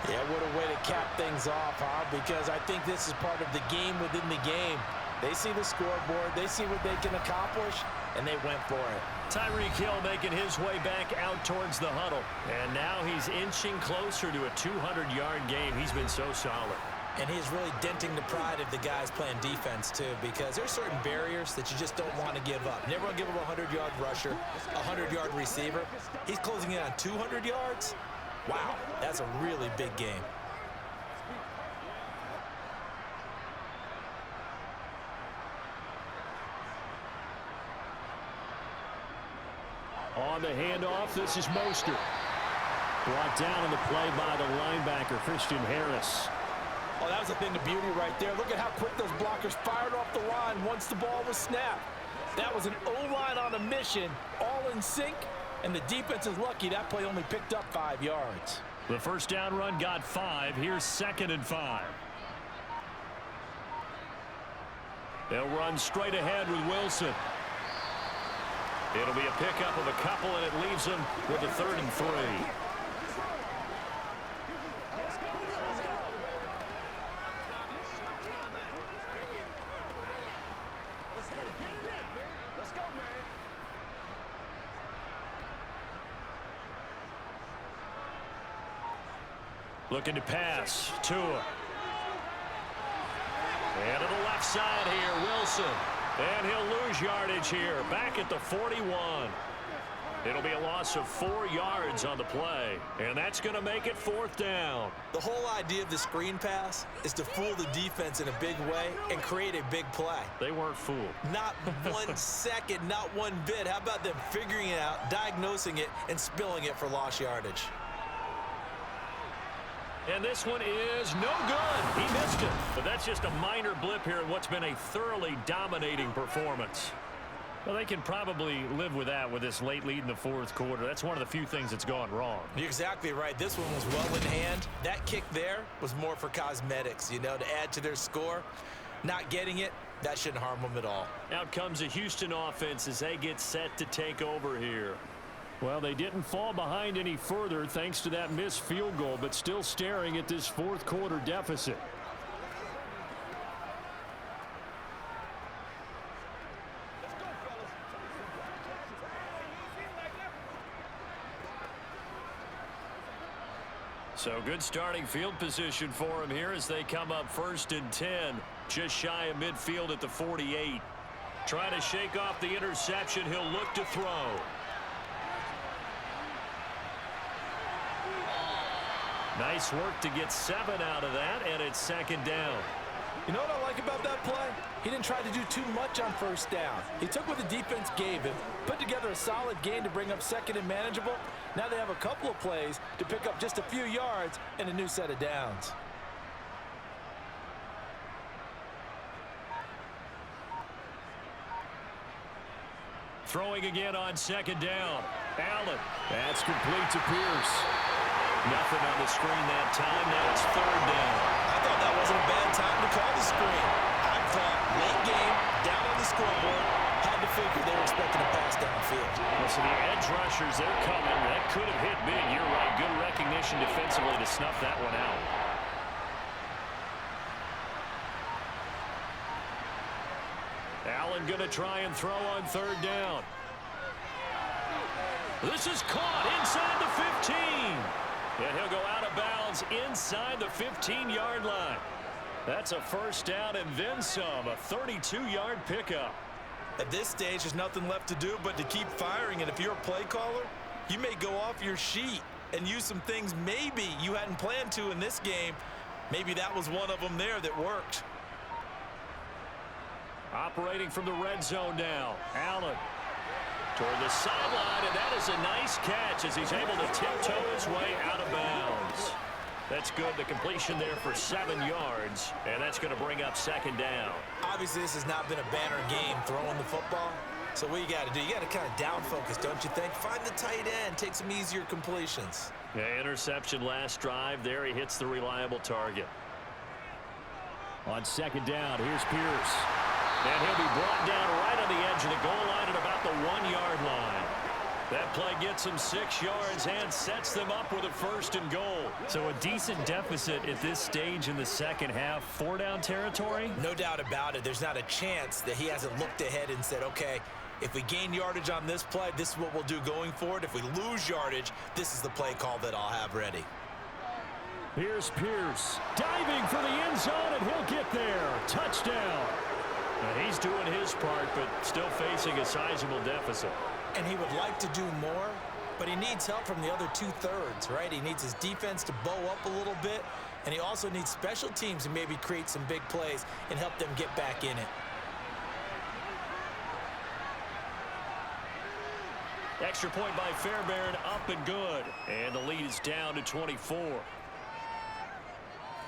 Yeah, what a way to cap things off, huh? Because I think this is part of the game within the game. They see the scoreboard, they see what they can accomplish, and they went for it. Tyreek Hill making his way back out towards the huddle. And now he's inching closer to a 200-yard game. He's been so solid. And he's really denting the pride of the guys playing defense, too, because there's certain barriers that you just don't want to give up. Never want to give up a 100-yard rusher, a 100-yard receiver. He's closing in on 200 yards. Wow, that's a really big game. On the handoff, this is Mostert. Brought down on the play by the linebacker, Christian Harris. Oh, that was a thing of beauty right there. Look at how quick those blockers fired off the line once the ball was snapped. That was an O-line on a mission, all in sync, and the defense is lucky that play only picked up 5 yards. The first down run got 5. Here's 2nd and 5. They'll run straight ahead with Wilson. It'll be a pickup of a couple, and it leaves them with a 3rd and 3. Looking to pass. Tua. And to the left side here, Wilson. And he'll lose yardage here, back at the 41. It'll be a loss of 4 yards on the play, and that's going to make it 4th down. The whole idea of the screen pass is to fool the defense in a big way and create a big play. They weren't fooled. Not 1 second, not one bit. How about them figuring it out, diagnosing it, and spilling it for lost yardage? And this one is no good. He missed it. But that's just a minor blip here in what's been a thoroughly dominating performance. Well, they can probably live with that with this late lead in the fourth quarter. That's one of the few things that's gone wrong. You're exactly right. This one was well in hand. That kick there was more for cosmetics, you know, to add to their score. Not getting it, that shouldn't harm them at all. Out comes the Houston offense as they get set to take over here. Well, they didn't fall behind any further thanks to that missed field goal, but still staring at this fourth quarter deficit. So good starting field position for him here as they come up 1st and 10. Just shy of midfield at the 48. Trying to shake off the interception. He'll look to throw. Nice work to get 7 out of that, and it's 2nd down. You know what I like about that play? He didn't try to do too much on 1st down. He took what the defense gave him, put together a solid gain to bring up 2nd and manageable. Now they have a couple of plays to pick up just a few yards and a new set of downs. Throwing again on 2nd down. Allen. That's complete to Pierce. Nothing on the screen that time. Now it's 3rd down. I thought that wasn't a bad time to call the screen. I thought late game, down on the scoreboard, had to figure they were expecting a pass downfield. Listen, the edge rushers, they're coming. That could have hit big. You're right. Good recognition defensively to snuff that one out. Allen going to try and throw on 3rd down. This is caught inside the 15. And he'll go out of bounds inside the 15-yard line. That's a 1st down and then some, a 32-yard pickup. At this stage, there's nothing left to do but to keep firing. And if you're a play caller, you may go off your sheet and use some things maybe you hadn't planned to in this game. Maybe that was one of them there that worked. Operating from the red zone now. Allen toward the sideline, and that is a nice catch as he's able to tiptoe his way out of bounds. That's good. The completion there for 7 yards, and that's going to bring up 2nd down. Obviously, this has not been a banner game throwing the football. So what you got to do, you got to kind of down focus, don't you think? Find the tight end, take some easier completions. Yeah, interception last drive. There he hits the reliable target. On 2nd down, here's Pierce. And he'll be brought down right on the edge of the goal line at about the 1-yard line. That play gets them 6 yards and sets them up with a 1st and goal. So a decent deficit at this stage in the second half. 4-down territory? No doubt about it. There's not a chance that he hasn't looked ahead and said, okay, if we gain yardage on this play, this is what we'll do going forward. If we lose yardage, this is the play call that I'll have ready. Here's Pierce diving for the end zone, and he'll get there. Touchdown. And he's doing his part, but still facing a sizable deficit. And he would like to do more, but he needs help from the other 2/3, right? He needs his defense to bow up a little bit, and he also needs special teams to maybe create some big plays and help them get back in it. Extra point by Fairbairn, up and good. And the lead is down to 24.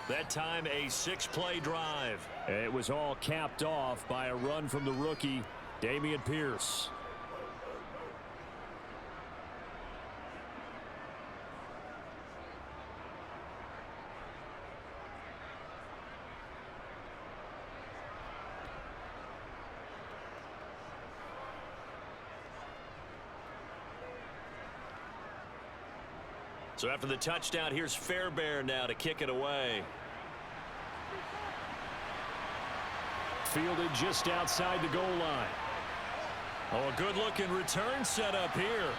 That time a 6-play drive. It was all capped off by a run from the rookie, Dameon Pierce. So after the touchdown, here's Fairbairn now to kick it away. Fielded just outside the goal line. Oh, a good-looking return set up here.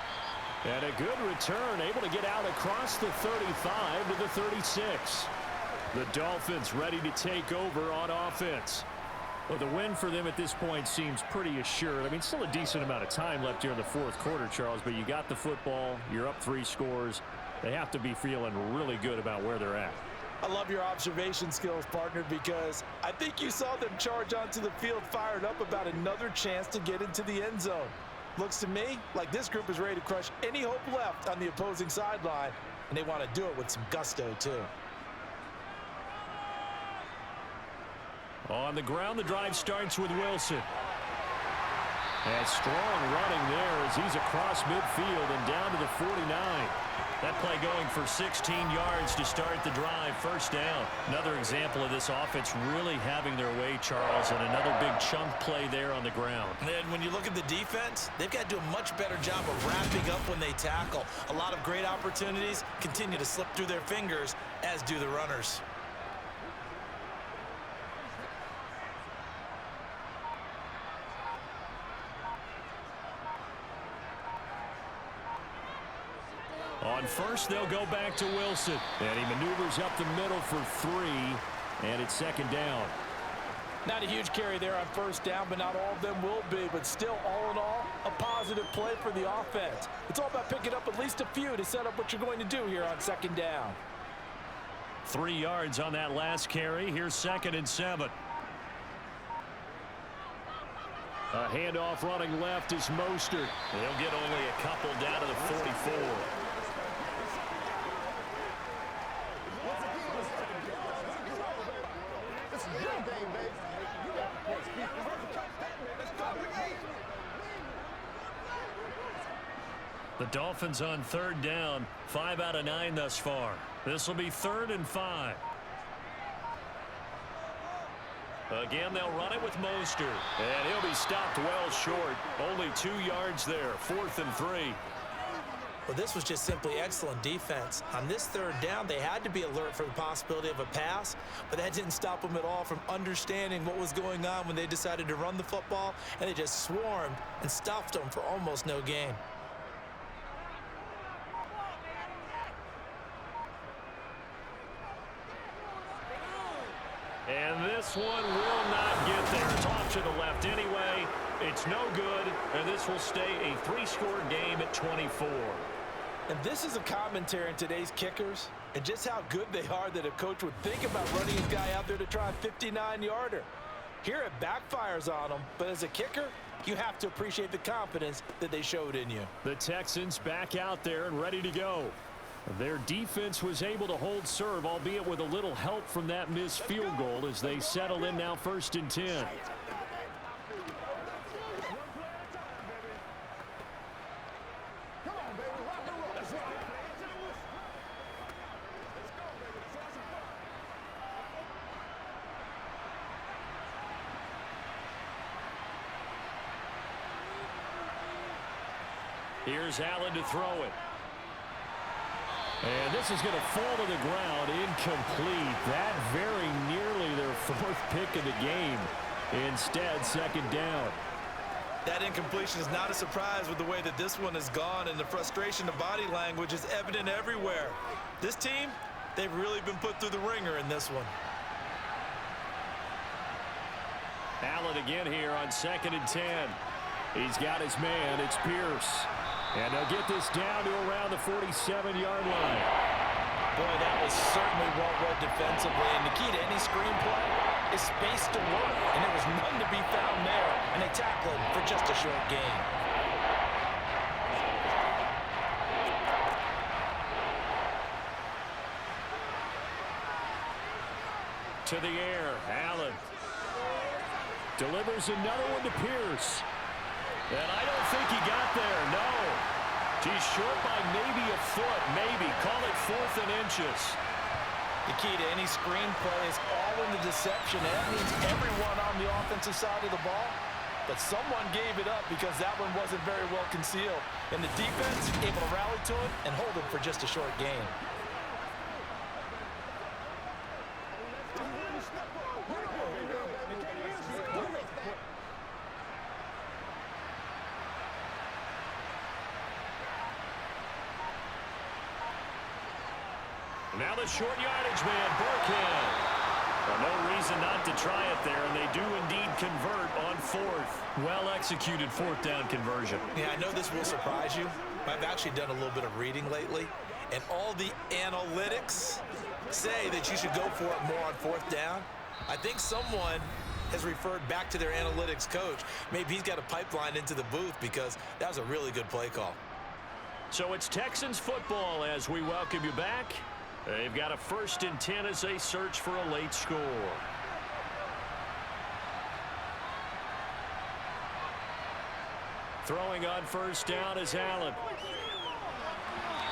And a good return, able to get out across the 35 to the 36. The Dolphins ready to take over on offense. Well, the win for them at this point seems pretty assured. I mean, still a decent amount of time left here in the fourth quarter, Charles, but you got the football, you're up 3 scores. They have to be feeling really good about where they're at. I love your observation skills, partner, because I think you saw them charge onto the field fired up about another chance to get into the end zone. Looks to me like this group is ready to crush any hope left on the opposing sideline, and they want to do it with some gusto, too. On the ground, the drive starts with Wilson. And strong running there as he's across midfield and down to the 49. That play going for 16 yards to start the drive. First down. Another example of this offense really having their way, Charles, and another big chunk play there on the ground. And when you look at the defense, they've got to do a much better job of wrapping up when they tackle. A lot of great opportunities continue to slip through their fingers, as do the runners. On first, they'll go back to Wilson. And he maneuvers up the middle for 3, and it's second down. Not a huge carry there on first down, but not all of them will be. But still, all in all, a positive play for the offense. It's all about picking up at least a few to set up what you're going to do here on second down. 3 yards on that last carry. Here's 2nd and 7. A handoff running left is Mostert. They'll get only a couple down to the 44. The Dolphins on 3rd down, 5 out of 9 thus far. This will be 3rd and 5. Again, they'll run it with Mostert. And he'll be stopped well short. Only 2 yards there, 4th and 3. Well, this was just simply excellent defense. On this 3rd down, they had to be alert for the possibility of a pass, but that didn't stop them at all from understanding what was going on when they decided to run the football, and they just swarmed and stuffed them for almost no gain. And this one will not get there. It's off to the left anyway. It's no good, and this will stay a 3-score game at 24. And this is a commentary on today's kickers and just how good they are that a coach would think about running his guy out there to try a 59-yarder. Here it backfires on them, but as a kicker, you have to appreciate the confidence that they showed in you. The Texans back out there and ready to go. Their defense was able to hold serve, albeit with a little help from that missed field goal as they settle in now 1st and 10. Here's Allen to throw it. And this is going to fall to the ground, incomplete. That very nearly their 4th pick of the game. Instead, 2nd down. That incompletion is not a surprise with the way that this one has gone, and the frustration of body language is evident everywhere. This team, they've really been put through the ringer in this one. Allen again here on 2nd and 10. He's got his man. It's Pierce. And they'll get this down to around the 47-yard line. Boy, that was certainly well-read defensively. And the key to any screenplay is space to work. And there was none to be found there. And they tackled for just a short gain. To the air, Allen. Delivers another one to Pierce. And I don't think he got there, no. He's short by maybe a foot, maybe. Call it 4th and inches. The key to any screenplay is all in the deception. That means everyone on the offensive side of the ball. But someone gave it up because that one wasn't very well concealed. And the defense able to rally to it and hold it for just a short gain. Now the short yardage man, Burkhead. Well, no reason not to try it there, and they do indeed convert on 4th. Well-executed 4th down conversion. Yeah, I know this will surprise you. I've actually done a little bit of reading lately, and all the analytics say that you should go for it more on 4th down. I think someone has referred back to their analytics coach. Maybe he's got a pipeline into the booth because that was a really good play call. So it's Texans football as we welcome you back. They've got a 1st and 10 as they search for a late score. Throwing on first down is Allen.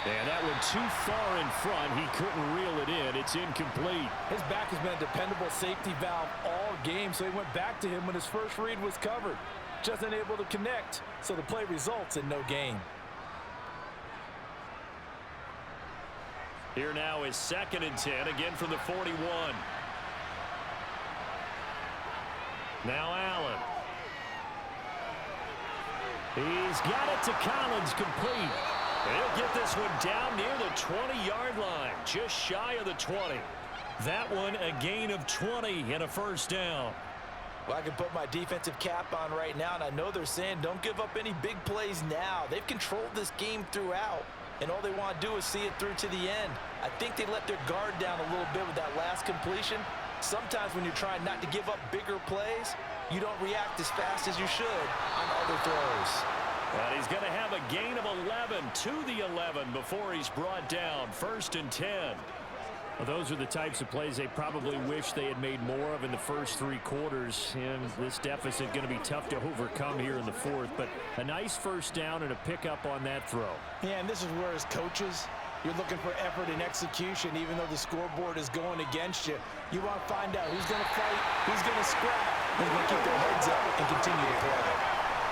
And that went too far in front. He couldn't reel it in. It's incomplete. His back has been a dependable safety valve all game, so he went back to him when his first read was covered. Just unable to connect, so the play results in no gain. Here now is 2nd and 10, again from the 41. Now Allen. He's got it to Collins, complete. He'll get this one down near the 20-yard line, just shy of the 20. That one a gain of 20 and a first down. Well, I can put my defensive cap on right now, and I know they're saying don't give up any big plays now. They've controlled this game throughout, and all they want to do is see it through to the end. I think they let their guard down a little bit with that last completion. Sometimes when you're trying not to give up bigger plays, you don't react as fast as you should on other throws. But he's going to have a gain of 11 to the 11 before he's brought down. 1st and 10. Well, those are the types of plays they probably wish they had made more of in the first 3 quarters. And this deficit going to be tough to overcome here in the 4th. But a nice first down and a pickup on that throw. Yeah, and this is where as coaches, you're looking for effort and execution, even though the scoreboard is going against you. You want to find out who's going to fight, who's going to scrap, who's going to keep their heads up and continue to play.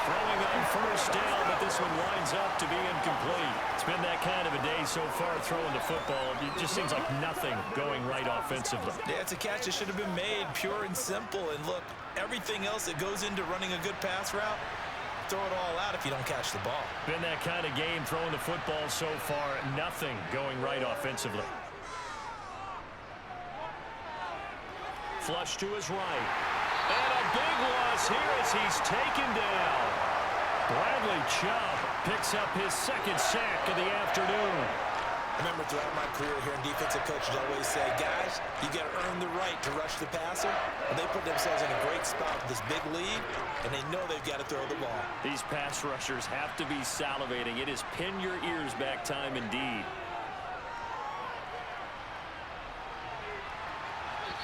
Throwing on first down, but this one winds up to be incomplete. It's been that kind of a day so far throwing the football. It just seems like nothing going right offensively. Yeah, it's a catch that should have been made, pure and simple. And look, everything else that goes into running a good pass route, throw it all out if you don't catch the ball. Been that kind of game throwing the football so far. Nothing going right offensively. Flush to his right. And a big loss here as he's taken down. Bradley Chubb picks up his 2nd sack of the afternoon. I remember throughout my career here in defensive coaches always say, guys, you got to earn the right to rush the passer. And they put themselves in a great spot with this big lead, and they know they've got to throw the ball. These pass rushers have to be salivating. It is pin your ears back time indeed.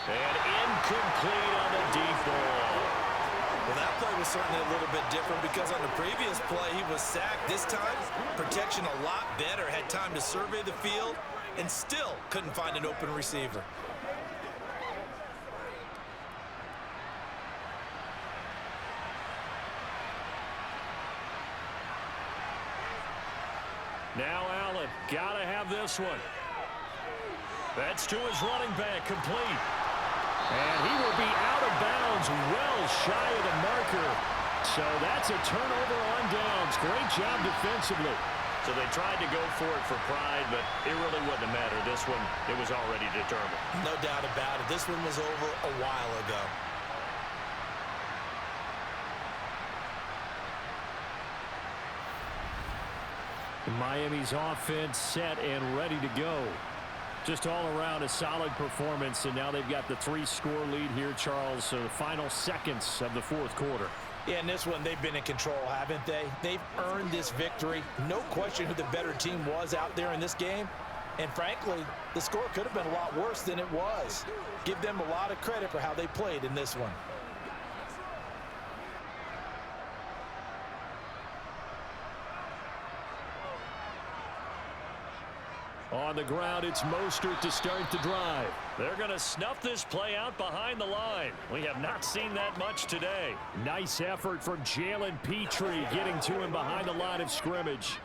And incomplete on the deep ball. Well, that play was certainly a little bit different because on the previous play, he was sacked. This time, protection a lot better. Had time to survey the field and still couldn't find an open receiver. Now Allen, gotta have this one. That's to his running back, complete. And he will be out of bounds, well shy of the marker. So that's a turnover on downs. Great job defensively. So they tried to go for it for pride, but it really wouldn't have mattered. This one, it was already determined. No doubt about it. This one was over a while ago. Miami's offense set and ready to go. Just all around a solid performance, and now they've got the 3-score lead here, Charles. So the final seconds of the 4th quarter. Yeah, in this one, they've been in control, haven't they? They've earned this victory. No question who the better team was out there in this game. And frankly, the score could have been a lot worse than it was. Give them a lot of credit for how they played in this one. On the ground, it's Mostert to start the drive. They're going to snuff this play out behind the line. We have not seen that much today. Nice effort from Jalen Petrie getting to him behind the line of scrimmage.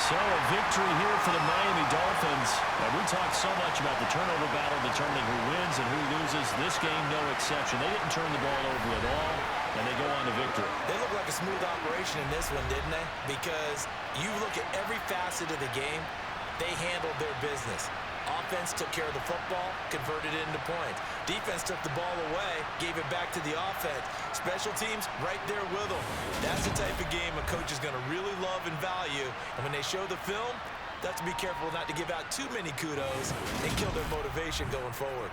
So a victory here for the Miami Dolphins. And we talked so much about the turnover battle determining who wins and who loses. This game, no exception. They didn't turn the ball over at all, and they go on to victory. They look like a smooth operation in this one, didn't they? Because you look at every facet of the game, they handled their business. Offense took care of the football, converted it into points. Defense took the ball away, gave it back to the offense. Special teams right there with them. That's the type of game a coach is going to really love and value. And when they show the film, they have to be careful not to give out too many kudos and kill their motivation going forward.